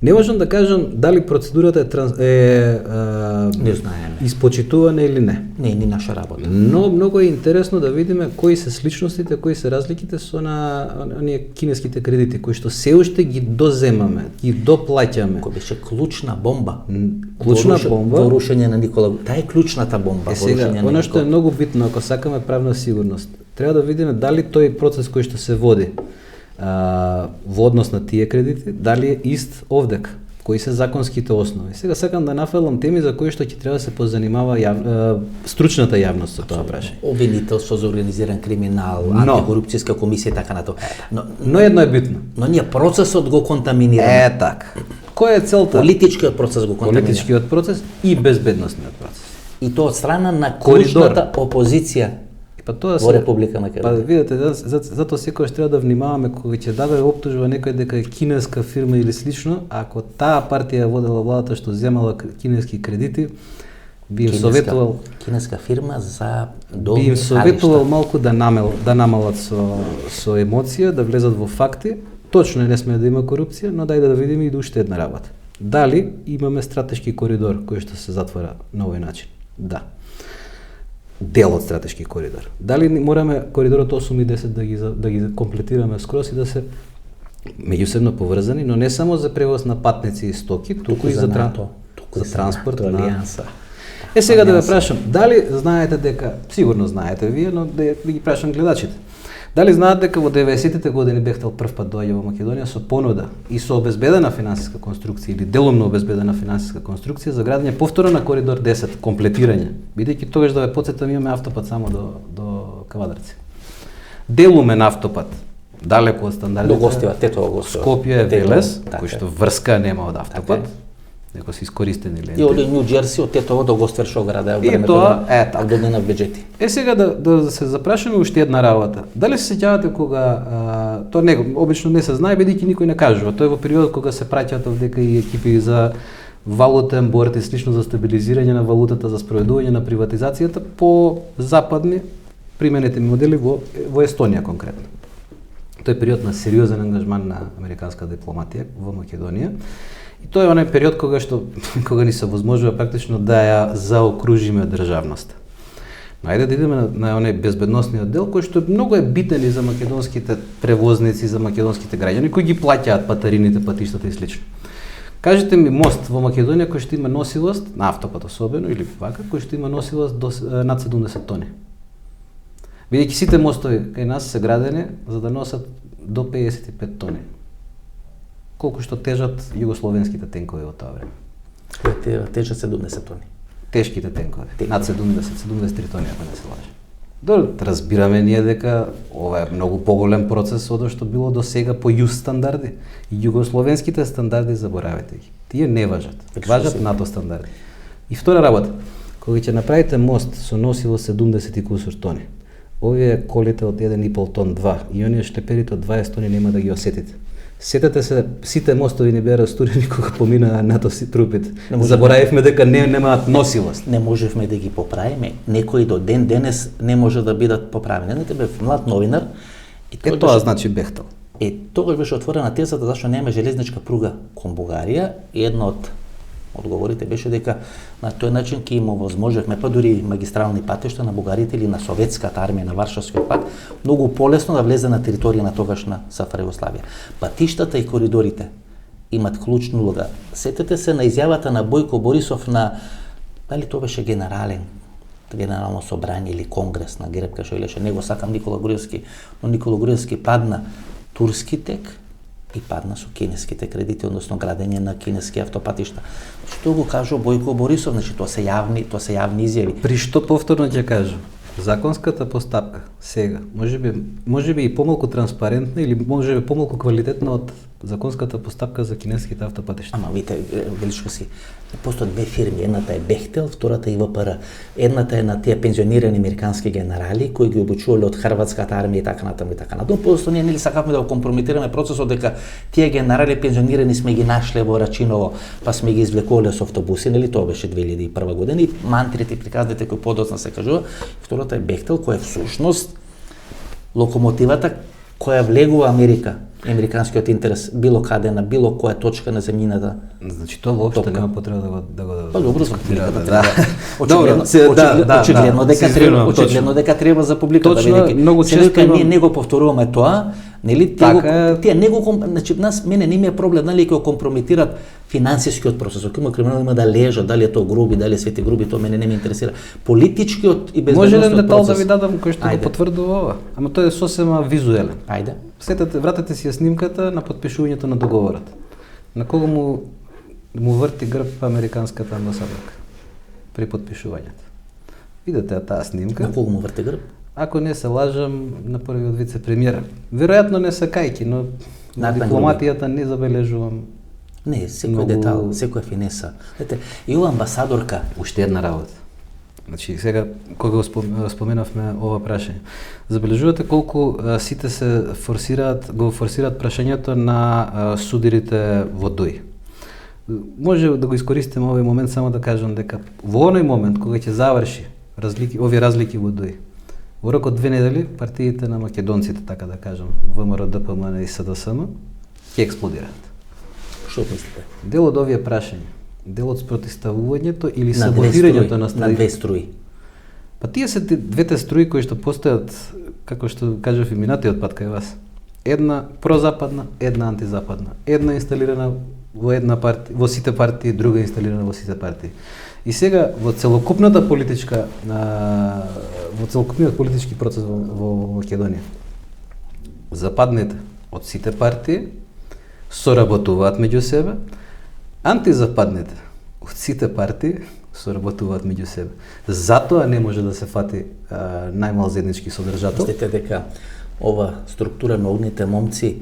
Не можам да кажам дали процедурата Не знаеме. испочитувана или не. Не, ни наша работа. Но многу е интересно да видиме кои се сличностите, кои се разликите со оние кинеските кредити кои што се уште ги доземаме, ги доплаќаме. Кој беше клучна бомба. Клучна бомба во рушење на Никола. Таа е клучната бомба во сега, рушење на она што е многу битно ако сакаме правна сигурност, треба да видиме дали тој процес кој што се води во однос на тие кредити, дали е ист овдека, кои се законските основи. Сега сакам да нафрлам теми за кои што ќе треба да се позанимава стручната јавност со тоа прашање. Обвинителство за организиран криминал, антикорупцијска комисија и така натаму. Но едно е битно. Но ние процесот го контаминираме. Така. Која е целта? Политичкиот процес го контаминираме. Политичкиот процес и безбедносниот процес. И тоа од страна на клучната опозиција во Република Македонија. Па видете, затоа секогаш треба да внимаваме кога ќе даде оптужба некој дека е кинеска фирма или слично, ако таа партија водела владата што земала кинески кредити, би им советувал кинеска фирма за долни би им советувал малку да намалат со емоција, да влезат во факти. Точно не сме да има корупција, но дај да видиме и уште една работа. Дали имаме стратешки коридор кој што се затвора на овој начин? Да. Дел од стратешки коридор. Дали мораме коридорот 8 и 10 да ги комплетираме скроз и да се меѓусебно поврзани, но не само за превоз на патници и стоки, туку и за транспорт на Алијанса. Сега да ве прашам, дали знаете дека, сигурно знаете вие, но да ги прашам гледачите. Дали знаат дека во 90-тите години Бехтел прв пат доаѓа во Македонија со понуда и со обезбедена финансиска конструкција или делумно обезбедена финансиска конструкција за градење повторно на коридор 10, комплетирање. Бидејќи тогаш да ве потсетам имаме автопат само до Кавадарци. Делумен автопат, далеко од стандардите. До Гостива, Тетово Гостива. Скопје Велес, кој што врска нема од автопат. Neko се искористени ленти. И од Нью Џерси, од Тетово до Гостивар што града е времето. И тоа е така. Година бюџети. Сега да се запрашаме уште една работа. Дали се сеќавате кога тоа обично не се знае бидејќи никој не кажува. Тоа е во периодот кога се праќаат овдека и екипи за валутен борд и слично за стабилизирање на валутата, за спроведување на приватизацијата по западни применети модели во Естонија конкретно. Тоа е период на сериозен ангажман на американска дипломатија во Македонија. И тоа е онај период кога ни се возможува практично да ја заокружиме државноста. Но ајде да идеме на онај безбедносниот дел кој што многу е битен и за македонските превозници, за македонските граѓани кои ги плаќаат патарините, патиштата и слично. Кажете ми мост во Македонија кој што има носилост, на автопат особено или вака, кој што има носилост до над 70 тони. Бидејќи сите мостови кај нас се градени за да носат до 55 тони. Колку што тежат југословенските тенкови во тоа време. Тежат 70 тони. Тешките тенкови, над 73 тони, ако не се лаже. Добро, разбираме ние дека ова е многу поголем процес од што било до сега по ЮС стандарди. Југословенските стандарди заборавете ги. Тие не важат. Важат НАТО стандарди. И втора работа, кога ќе направите мост со носило 70 и кусур тони, овие колите од 1,5 тон 2 и оние шлеперите од 20 тони нема да ги осетите. Сетете се, сите мостови ни беа растурени кога помина НАТО си трупите. Заборавивме дека немаат носилост. Не можевме да ги поправиме. Некои до ден денес не може да бидат поправени. Не тебе млад новинар. И тоа значи Бехтел. Тогаш беше отворена тезата зашто нема железничка пруга кон Бугарија и едно од одговорите беше дека на тој начин ќе им овозможевме, па дури магистрални патишта на бугарите или на советската армија на Варшавскиот пакт, многу полесно да влезе на територија на тогашна СФР Југославија. Патиштата и коридорите имат клучна улога. Сетете се на изјавата на Бојко Борисов на, дали тоа беше генерално собрање или конгрес на ГЕРБ, кај што илеше, него сакам Никола Груевски, но Никола Груевски падна турски тек и падна со кинеските кредити, односно градење на кинески автопатишта. Што го кажува Бојко Борисов, значи тоа се јавни изјави. При што повторно ќе кажам, законската постапка сега. Може би и помалку транспарентна или може би помалку квалитетна од законската поставка за кинеските автопатишта. Ама видите, Величко си, постојат две фирми, едната е Бехтел, втората е ИВПР. Едната е на тие пензионирани американски генерали кои ги обучувале од хрватската армија и така натаму и така натаму. Просто ние нели сакавме да го компромитираме процесот дека тие генерали пензионирани сме ги нашле во Рачиново, па сме ги извлеколе со автобуси, нели тоа беше 2001 година и мантрите и приказните кои подоцна се кажува. Втората е Бехтел, која е всушност локомотивата која влегува Америка, американскиот интерес, било каде, на било која точка на земјината. Значи тоа воопшто нема потреба да го Па добро, за публиката треба. Очигледно дека треба за публиката да биде. Многу често ние не го повторуваме тоа, нели? Тие не го, значи мене не ми е проблем дали ќе го компрометират финансискиот процес, ако има криминал има да лежа, дали е тоа груби, дали е свети груби, тоа мене не ме интересира. Политичкиот и безбедносниот процес. Може детал да ви дадам кој што го потврдува ова, ама тоа е сосема визуелен. Ајде. Вратете си ја снимката на потпишувањето на договорот. На кого му врти грб американската амбасадорка при потпишувањето. Видете таа снимка. На кого му врти грб? Ако не се лажам, на првиот вице-премиер. Веројатно не сакајки, но на дипломатијата не забележувам. Не, секој детал, секоја финеса. Ете, и ова амбасадорка, уште една работа. Значи, сега, кога споменавме ова прашање, забележувате колку сите го форсираат прашањето на судирите во ДОИ. Може да го искористиме овој момент само да кажам дека во оној момент кога ќе заврши овие разлики во ДОИ, во рок од 2 недели партиите на македонците, така да кажам, ВМРО, ДПМН и СДСМ, ќе експлодираат. Што мислите? Дел од овие прашања, дел од спротивставувањето или саботирањето на две струи. Па тие се двете струи кои што постојат, како што кажав и минатиот пат кај вас. Една прозападна, една антизападна. Една инсталирана во една партија, во сите партии, друга инсталирана во сите партии. И сега во целокупниот политички процес во Македонија, западните од сите партии соработуваат меѓу себе, антизападните од сите партии соработуваат меѓу себе. Затоа не може да се фати најмал заеднички содржател. Мислите дека ова структура на огните момци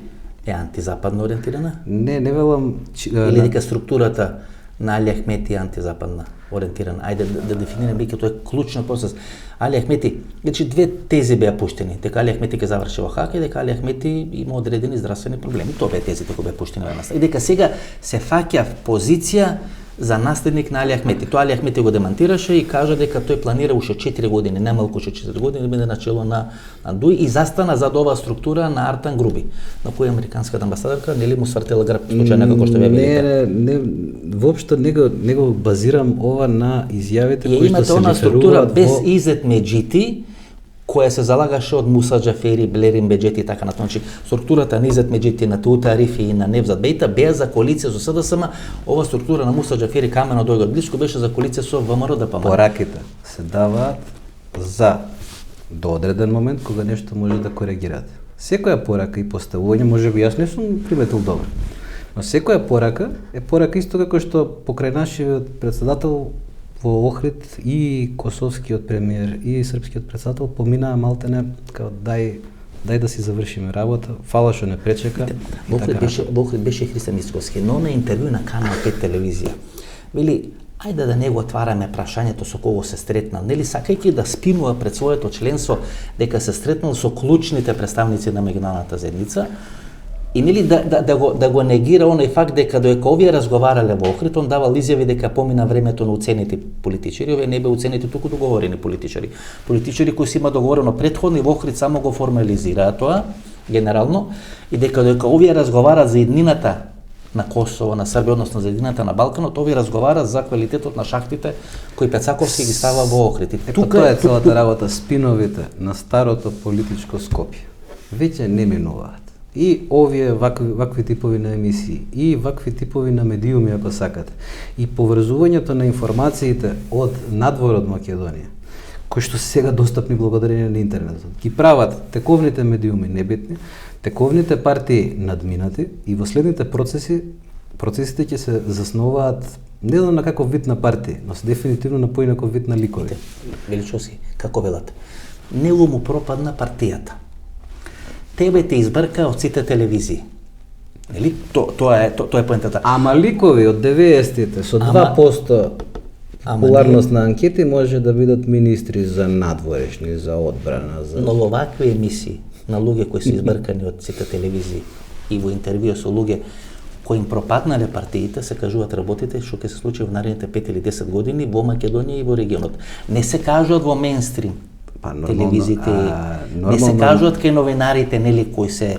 е антизападно ориентирана? Не велам... Или дека структурата на Али Ахмети е антизападна ориентирана? Ајде да дефинираме, дека тоа е клучен процес. Али Ахмети, значи две тези беа пуштени, дека Али Ахмети ќе заврши во Хаг и дека Али Ахмети има одредени здравствени проблеми. Тоа беа тезите кои беа пуштени во нас. И дека сега се фаќа в позиција за наследник на Али Ахмети. Тоа Али Ахмети го демантираше и кажа дека тој планира уште 4 години, најмалку уште 4 години да биде начело на ДУИ и застана зад оваа структура на Артан Груби, на која американската амбасадорка нели му свртела грб случајно како што ве видите. Не, воопшто не го базирам ова на изјавите кои што се реферуваат структура без во... Изет Меджити, која се залагаше од Муса Џафери, Блерин Беџети и така натаму. Структурата на Изет Меджити, на Тута Арифи и на Невзат Бејта беа за коалиција со СДСМ. Ова структура на Муса Џафери Камено дојде од блиску беше за коалиција со ВМРО ДПМН. Пораките се даваат за до одреден момент кога нешто може да коригирате. Секоја порака и поставување, може би јас не сум приметил добро, но секоја порака е порака исто како што покрај нашиот председател во Охрид и косовскиот премиер и српскиот председател поминаа малтене како дај да си завршиме работа, фала што не пречека. Во Охрид беше Христијан Мицковски, но на интервју на Канал 5 телевизија. Вели, ајде да не го отвараме прашањето со кого се стретнал, нели сакајќи да спинува пред своето членство дека се стретнал со клучните представници на меѓународната заедница. И нели да го негира оној факт дека додека овие разговарале во Охрид, он давал изјави дека помина времето на уценети политичари, овие не беа уценети туку договорени политичари. Политичари кои си има договорено претходно и во Охрид само го формализираа тоа генерално и дека додека овие разговарат за еднината на Косово, на Србија, односно за едината на Балканот, овие разговара за квалитетот на шахтите кои Пецаковски ги става во Охрид. И тоа е целата работа, спиновите на старото политичко Скопје веќе не минуваат. И овие вакви типови на емисии, и вакви типови на медиуми, ако сакате, и поврзувањето на информациите од надвор од Македонија, кои што се сега достапни благодарение на интернетот, ги прават тековните медиуми небитни, тековните партии надминати и во следните процесите ќе се засноваат не знам на каков вид на партии, но дефинитивно на поинаков вид на ликови. Величоски, како велат? него му пропадна партијата. Тебе те избрка од сите телевизии. Нели? Тоа е поентата. Ама ликови од 90-тите со 2% популарност на анкети може да бидат министри за надворешни, за одбрана, за... Но во вакви емисии на луѓе кои се избркани од сите телевизии и во интервју со луѓе кои им пропаднале партиите, се кажуваат работите што ќе се случи во наредните 5 или 10 години во Македонија и во регионот. Не се кажуваат во мејнстрим телевизиите, не се кажуваат кај новинарите, нели, кои се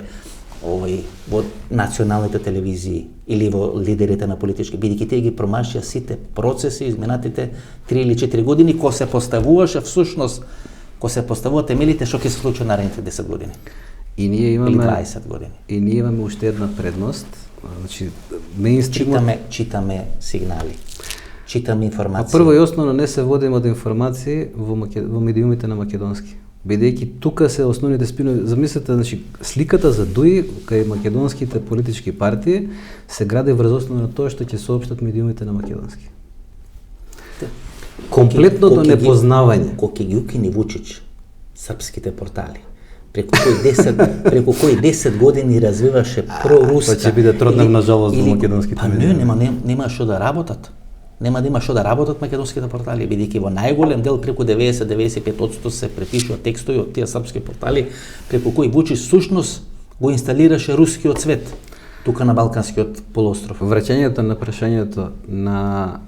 во националните телевизии или во лидерите на политички, бидејќи тие ги промашија сите процеси изминатите 3 или 4 години, кога се поставуваше всушност, кога се поставуваат темелите што ќе се случи наредните 10 години. И ние имаме или 20 години. И ние имаме уште една предност, значи мејнстримот читаме сигнали. Читаме информации. Прво и основно не се водиме од информации во медиумите на македонски. Бидејќи тука се основните спинови, замислете, значи сликата за ДУИ кај македонските политички партии се гради врз основа на тоа што ќе соопштат медиумите на македонски. Комплетното непознавање. Кога ќе ги укини Вучич српските портали, преку кои 10 години развиваше проруска. Тоа ќе биде трудно на жалост во македонските медиуми. Нема што да работат. Нема да има што да работат македонските портали, бидејќи во најголем дел преку 90-95% се препишуваат текстови од тие српски портали преку кои Вучич сушност го инсталираше рускиот свет тука на Балканскиот полуостров. Враќањето на прашањето на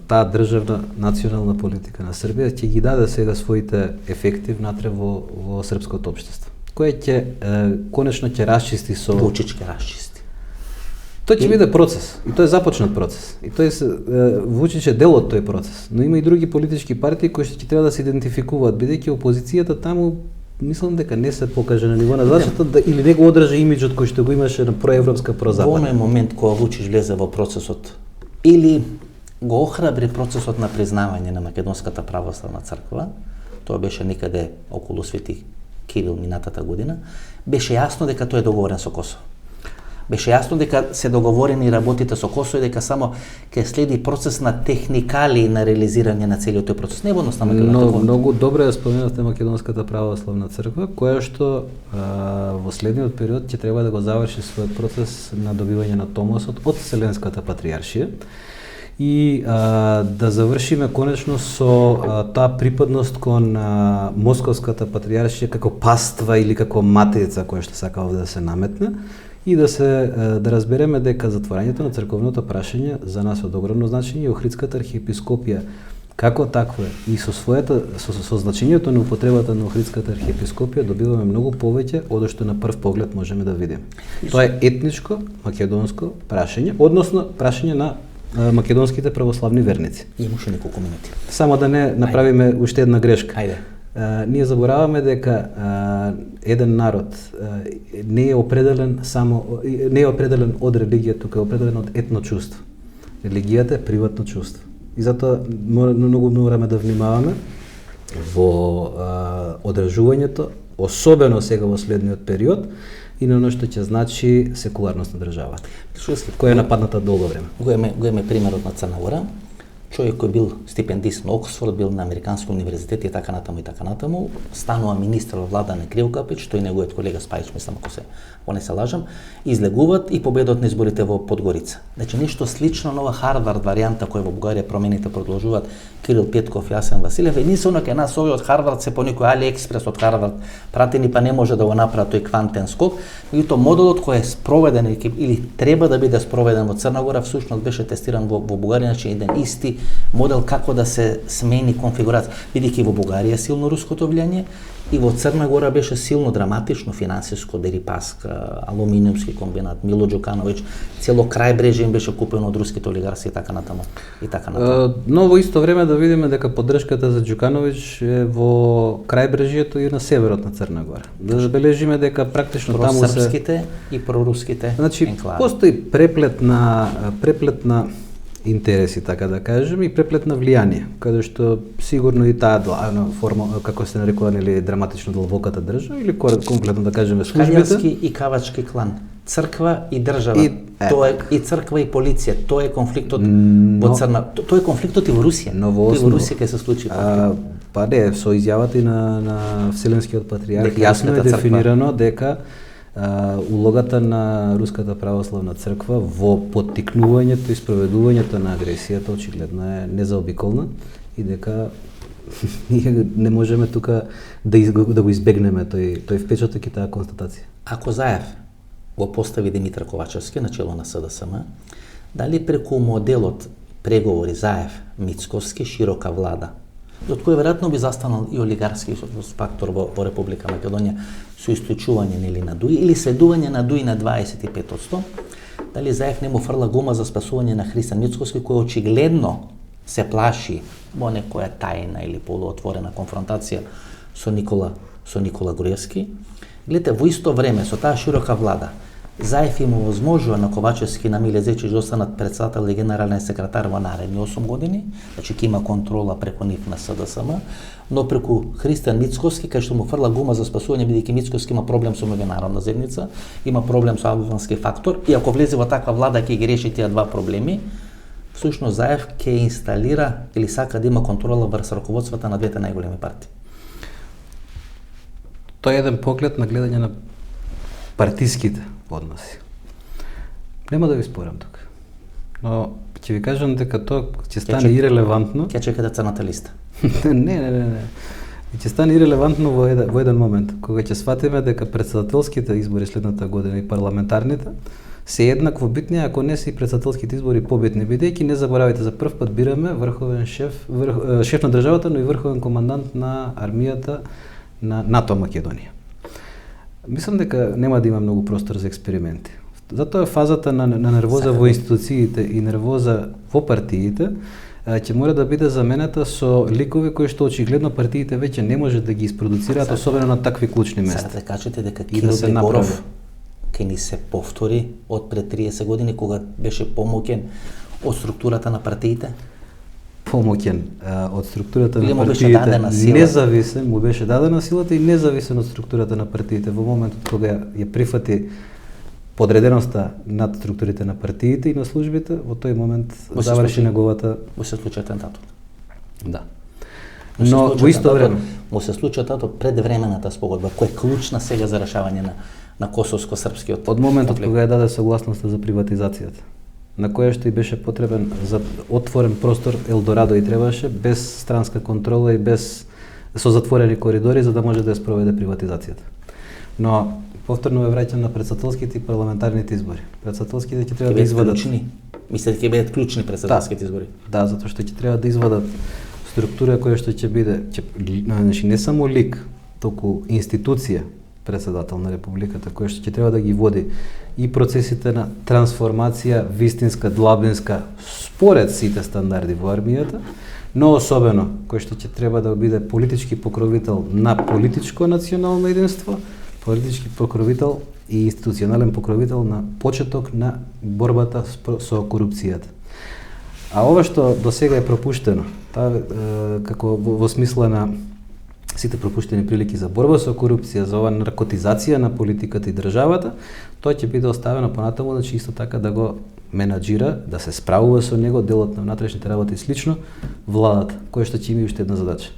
таа државна национална политика на Србија ќе ги даде сега своите ефекти внатре во српското општество, кое ќе конечно ќе расчисти со Вучич ќе расчисти. Тоа ќе биде процес, и тоа е започнат процес. И тој Вучич е дел од тој процес, но има и други политички партии кои што ќе треба да се идентификуваат, бидејќи опозицијата таму мислам дека не се покаже на ниво на заштита или не го одржа имиџот кој што го имаше на проевропска, прозападна. Во оној момент кога Вучич влезе во процесот или го охрабри процесот на признавање на Македонската православна црква, тоа беше некаде околу Свети Кирил минатата година, беше јасно дека тој е договорен со Косово. Беше јасно дека се договорени работите со Косово и дека само ќе следи процес на техникали на реализирање на целиот тој процес. Не во однос на Македонија. Но многу добро ја споменавте Македонската православна црква, која што во следниот период ќе треба да го заврши својот процес на добивање на томосот од Вселенската патријаршија и да завршиме конечно со таа припадност кон Московската патријаршија како паства или како матрица која што сака овде да се наметне. И да разбереме дека затворањето на црковното прашање за нас од огромно значење и Охридската архиепископија како таква и со значењето на употребата на Охридската архиепископија добиваме многу повеќе од што на прв поглед можеме да видиме. Тоа е етничко македонско прашање, односно прашање на македонските православни верници. Имаше неколку минути. Само да не направиме уште една грешка. Ајде. Ние забораваме дека еден народ не е определен од религија, тука е определен од етно чувство. Религијата е приватно чувство. И затоа многу мораме да внимаваме во одржувањето, особено сега во следниот период, и на оно што ќе значи секуларност на државата, која е нападната долго време. Го имаме примерот на Црна Гора. Човек кој бил стипендист на Оксфорд, бил на Американски универзитет и така натаму, станува министар во влада на Криокапич, тој неговиот колега Спајч, мислам ако не се лажам, излегуваат и победат на изборите во Подгорица. Значи нешто слично на ова Харвард варијанта која во Бугарија промените продолжуваат Кирил Петков и Асен Василев. Единствено кај нас овој од Харвард се по некој Алиекспрес од Харвард пратени, па не може да го направи тој квантен скок. Меѓутоа моделот кој е спроведен или треба да биде спроведен во Црна Гора всушност беше тестиран во Бугарија, значи еден исти модел како да се смени конфигурација, бидејќи во Бугарија е силно руското влијание и во Црна Гора беше силно драматично финансиско, Дерипаска, алуминиумски комбинат, Мило Џукановиќ, цело крајбрежје им беше купено од руските олигарси и така натаму. Но во исто време да видиме дека поддршката за Џукановиќ е во крајбрежјето и на северот на Црна Гора. Да забележиме дека практично таму се просрпските и проруските енклави. Постои преплет на интереси, така да кажем, и преплет на влијание, каде што сигурно и таа форма, како се нарекува, нели, драматично длабоката држава, или конкретно да кажеме службите. Каѓарски и кавачки клан, црква и држава, тоа е и црква и полиција, тоа е конфликтот во Црна, тоа е конфликтот и во Русија. Но во Русија ќе се случи конфликт. Па не, со изјавата и на Вселенскиот патриарх Дека јасно е Руската црква. дефинирано дека улогата на Руската православна црква во поттикнувањето и спроведувањето на агресијата очигледно е незаобиколна и дека ние не можеме тука да го избегнеме тој впечаток и таа констатација. Ако Заев го постави Димитар Ковачевски на чело на СДСМ, дали преку моделот преговори Заев-Мицковски широка влада, од кој веројатно би застанал и олигарски фактор во Република Македонија со исклучување нели на ДУИ или следување на ДУИ на 25%, дали Заев не му фрла гума за спасување на Христијан Мицковски, кој очигледно се плаши во некоја тајна или полуотворена конфронтација со Никола Груевски. Гледате, во исто време со таа широка влада Заев им овозможува на Ковачевски на Миле Зечич да останат председател и генерален секретар во наредни 8 години, значи ќе има контрола преку нив на СДСМ, но преку Христијан Мицковски, кај што му фрла гума за спасување, бидејќи Мицковски има проблем со меѓународна заедница, има проблем со албански фактор, и ако влезе во таква влада ќе ги реши тие два проблеми, всушност Заев ќе инсталира или сака да има контрола врз раководствата на двете најголеми партии. Тоа е еден поглед на гледање на партиските односи. Нема да ви спорам тука. Но ќе ви кажам дека тоа ќе стане ирелевантно. Ќе чекате црната листа. Не. Ќе стане ирелевантно во еден момент, кога ќе сватиме дека претседателските избори следната година и парламентарните се еднакво битни, ако не се и претседателските избори побитни, бидејќи не заборавајте, за прв пат бираме врховен шеф на државата, но и врховен командант на армијата на НАТО Македонија. Мислам дека нема да има многу простор за експерименти. Затоа фазата на нервоза во институциите и нервоза во партиите ќе мора да биде заменета со ликови кои што очигледно партиите веќе не може да ги испродуцираат, особено на такви клучни места. Сега да кажете дека И да се направи. ќе ни се повтори од пред 30 години кога беше помоќен од структурата на партиите? Помоќен од структурата Или на му беше партиите, дадена сила? независен, му беше дадена силата и независен од структурата на партиите. Во моментот кога ја прифати подреденоста над структурите на партиите и на службите, во тој момент заврши неговата... Му се случи атентатот. Да. Но во исто време... Му се случи атентатот пред времената спогодба, која е клучна сега за решавање на косовско-српскиот Од моментот конфликт. кога ја даде согласноста за приватизацијата, на која што и беше потребен за отворен простор Елдорадо и требаше, без странска контрола и без со затворени коридори, за да може да ја спроведе приватизацијата. Но повторно ме враќам на претседателските и парламентарните избори. Претседателските ќе треба да извадат... Клучни. Мислите дека ќе бидат клучни председателските избори? Да, затоа што ќе треба да извадат структура која што ќе биде, значи не само лик, толку институција, председател на Републиката, која што ќе треба да ги води и процесите на трансформација вистинска, длабинска, според сите стандарди во армијата, но особено кој што ќе треба да биде политички покровител на политичко национално единство, политички покровител и институционален покровител на почеток на борбата со корупцијата. А ова што до сега е пропуштено, како во смисла на сите пропуштени прилики за борба со корупција, за ова наркотизација на политиката и државата, тоа ќе биде оставено понатаму, значи исто така да го менаџира, да се справува со него делот на внатрешните работи и слично владата, која што ќе има уште една задача.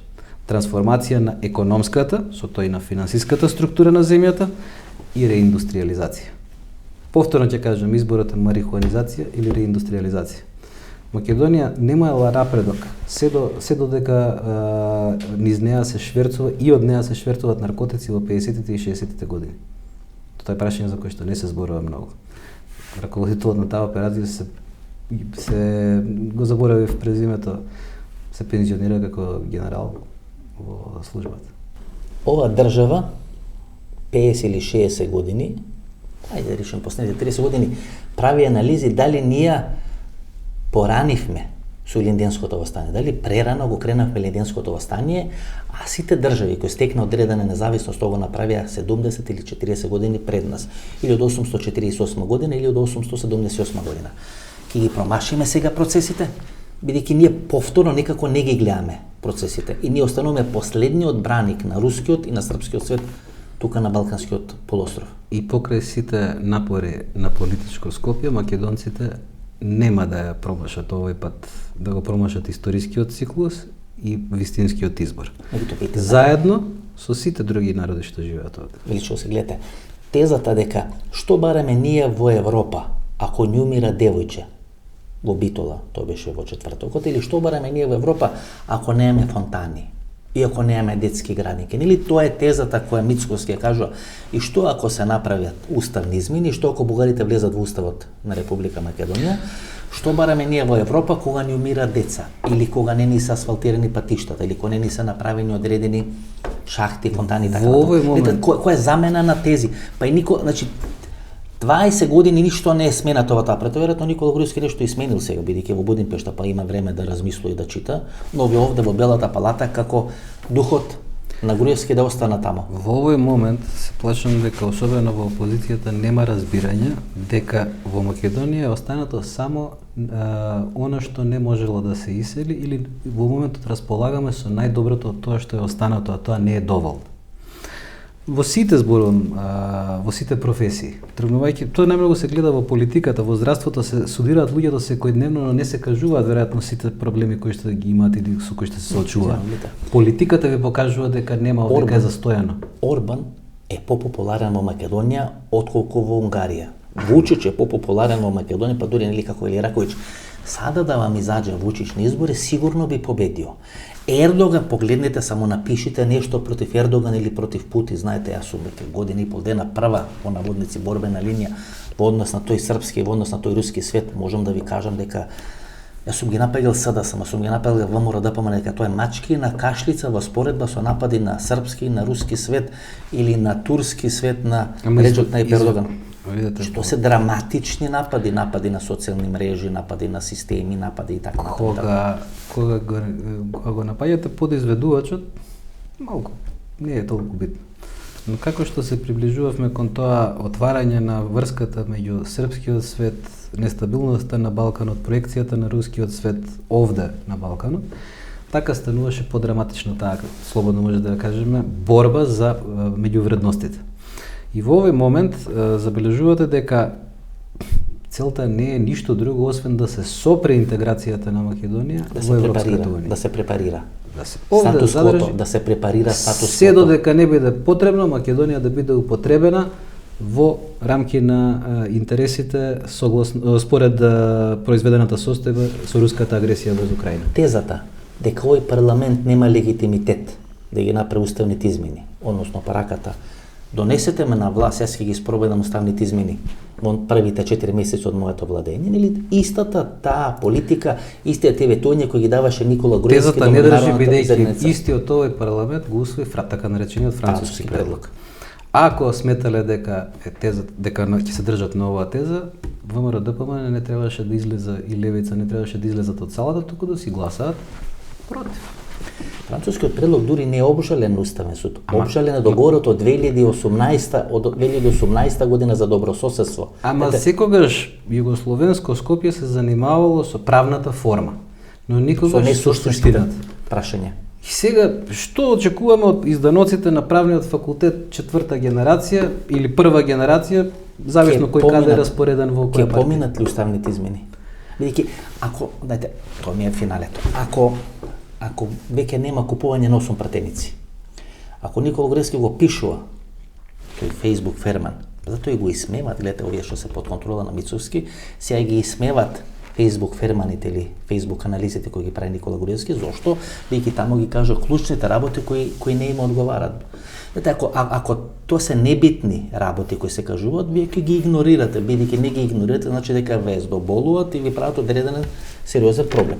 Трансформација на економската, со тоа и на финансиската структура на земјата и реиндустриализација. Повторно ќе кажам, изборот е марихуанизација или реиндустриализација. Македонија немала напредок, се додека низ неа се шверцува и од неа се шверцуваат наркотици во 50-тите и 60-тите години. Тоа е прашање за кој што не се зборува многу. Раководителот на таа операција се го заборавив презимето, се пензионира како генерал во службата. Ова држава 50 или 60 години, ајде да речем последните 30 години, прави анализи дали ние поранивме со Илинденското востание, дали прерано го кренавме Илинденското востание, а сите држави кои стекна одредена независност тоа го направија 70 или 40 години пред нас, или од 848 година или од 878 година. Ќе ги промашиме сега процесите, бидејќи ние повторно некако не ги гледаме процесите и ние остануваме последниот браник на рускиот и на српскиот свет тука на Балканскиот полуостров. И покрај сите напори на политичко Скопје, македонците нема да ја промашат овој пат, да го промашат историскиот циклус и вистинскиот избор. Заедно Заедно со сите други народи што живеат овде. Величко се гледате. Тезата дека што бараме ние во Европа ако не умира девојче во Битола, тоа беше во четвртокот, или што бараме ние во Европа ако немаме фонтани и ако немаме детски градинки. Нели тоа е тезата која Мицкоски ја кажува. И што ако се направат уставни измени, што ако бугарите влезат во уставот на Република Македонија, што бараме ние во Европа кога не умира деца, или кога не ни се асфалтирани патиштата, или кога не ни се направени одредени шахти, фонтани и така Во овој момент која е замена на тези. Па и никој, значи 20 години ништо не е сменато во таа прето, веројатно Никола Груевски нешто и сменил сега, бидејќи во Будимпешта па има време да размислува и да чита, но овде во Белата палата како духот на Груевски да остана тамо. Во овој момент се плашам дека особено во опозицијата нема разбирање дека во Македонија е останато само она што не можело да се исели или во моментот располагаме со најдоброто од тоа што е останато, а тоа не е доволно. Во сите зборувам, во сите професии. Тргнувајќи, тоа најмногу се гледа во политиката, во здравството се судираат луѓето секојдневно, но не се кажуваат веројатно сите проблеми кои што ги имаат или со кои што се соочуваат. Политиката ви покажува дека нема, дека е застојано. Орбан е попопуларен во Македонија отколку во Унгарија. Вучич е попопуларен во Македонија, па дури нели како Или Раковиќ. Сада да вам изаѓа Вучич на избори, сигурно би победио. Ердоган, погледнете, само напишите нешто против Ердоган или против Путин. Знаете, јас сум веќе година и пол дена прва по наводници борбена линија во однос на тој српски и во однос на тој руски свет. Можам да ви кажам дека јас сум ги нападил СДСМ, сум ги нападил ВМРО ДПМН, дека тоа е мачки на кашлица во споредба со напади на српски и на руски свет или на турски свет на Реджеп Тајип Ердоган. Што се драматични напади, напади на социјални мрежи, напади на системи, напади и така натаму. Кога го напаѓате подизведувачот, малку не е толку битно. Но како што се приближувавме кон тоа отварање на врската меѓу српскиот свет, нестабилноста на Балканот, проекцијата на рускиот свет овде на Балканот, така стануваше подраматично таа, слободно може да кажеме, борба за меѓу вредностите. И во овој момент забележувате дека целта не е ништо друго освен да се сопре интеграцијата на Македонија во Европската унија. Да се препарира. Да се препарира статус се додека не биде потребно Македонија да биде употребена во рамки на интересите согласно според произведената состојба со руската агресија во Украина. Тезата дека овој парламент нема легитимитет да ги направи уставните измени, односно параката донесете ме на власт, јас ќе ги спроведам уставните измени во првите 4 месеци од моето владење, нели истата таа политика, истиот тој кој ги даваше Никола Груевски. Тезата не држи бидејќи истиот овој парламент го усвои така наречениот француски предлог. Ако сметале дека дека ќе се држат на оваа теза, ВМРО ДПМН не требаше да излезе и левица не требаше да излезат од салата, туку да си гласаат против. Францускиот предлог дури не е обжален на Уставен суд. Обжален е договорот од 2018 година за добрососедство. Ама секогаш Југословенско Скопје се занимавало со правната форма, но никогаш со суштината. Прашање. И сега, што очекуваме од изданоците на правниот факултет четврта генерација или прва генерација, зависно кој каде е распореден во која партија? Ќе поминат ли уставните измени? Бидејќи, ако, дајте, тоа ми е финалето, ако веќе нема купување на 8 пратеници, ако Никола Груевски го пишува тој Facebook Ферман, затоа и го исмеват, гледате овие што се под контрола на Мицовски, сега ги исмеват Facebook Ферманите или Facebook анализите кои ги прави Никола Груевски, зошто? Бидејќи таму ги кажа клучните работи кои не им одговарат. Ако тоа се небитни работи кои се кажуваат, вие ќе ги игнорирате, бидејќи не ги игнорирате, значи дека ве здоболуваат и ви прават одреден сериозен проблем.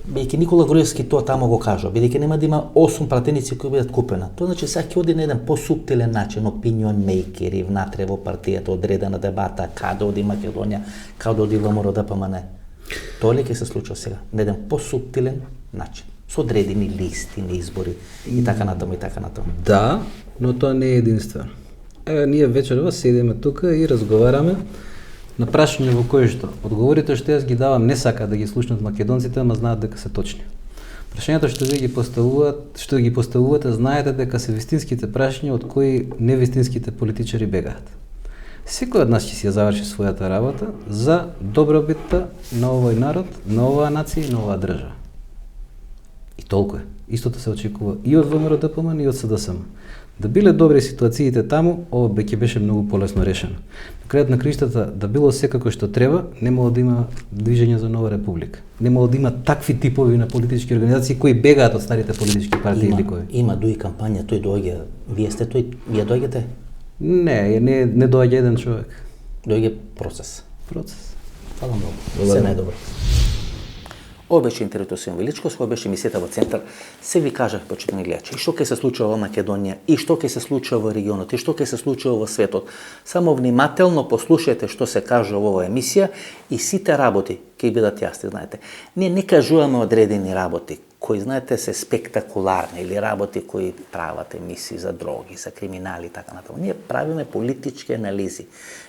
Бидејќи Никола Груевски тоа таму го кажува, бидејќи нема да има 8 пратеници кои бидат купена. Тоа значи сега ќе оди на еден посуптилен начин, opinion makeri внатре во партијата, одредена дебата, каде оди Македонија, каде оди ВМРО ДПМН. Тоа ли ќе се случува сега? На еден посуптилен начин, со одредени листи на избори и така натаму и така натаму. Да, но тоа не е единствено. Ние вечерва седиме тука и разговараме на прашање во кој што одговорите што јас ги давам не сака да ги слушнат македонците, ама знаат дека се точни. Прашањата што вие ги поставувате, знаете дека се вистинските прашања од кои невистинските политичари бегаат. Секој од нас ќе си ја заврши својата работа за добробитта на овој народ, на оваа нација и на оваа држава. И толку е. Истото се очекува и од ВМРО-ДПМН и од СДСМ. Да биле добри ситуациите таму, ова ќе беше многу полесно решено. На крајот на криштата, да било секако што треба, немало да има движење за нова република. Немало да има такви типови на политички организации кои бегаат од старите политички партии или кои. Има дуи кампања, тој доаѓа. Вие сте тој, вие доаѓате? Не доаѓа еден човек. Доаѓа процес. Процес. Фала многу. Се најдобро. Ова беше интервјуто со Величков, ова беше емисијата во Центар. Се ви кажах, почитувани гледачи, и што ќе се случува во Македонија, и што ќе се случува во регионот, и што ќе се случува во светот. Само внимателно послушајте што се кажува во оваа емисија и сите работи ќе бидат јасни, знаете. Ние не кажуваме одредени работи кои, знаете, се спектакуларни или работи кои прават емисии за дроги, за криминали и така натаму. Ние правиме политички анализи.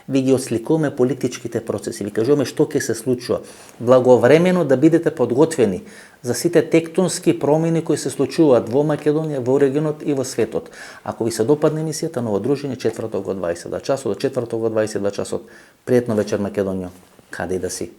Ви ги отсликуваме политичките процеси, ви кажуваме што ќе се случува. Благовремено да бидете подготвени за сите тектонски промени кои се случуваат во Македонија, во регионот и во светот. Ако ви се допадне емисијата, ново дружење, четврток во 22 часот, до четврток во 22 часот, пријатно вечер Македонија, каде и да си.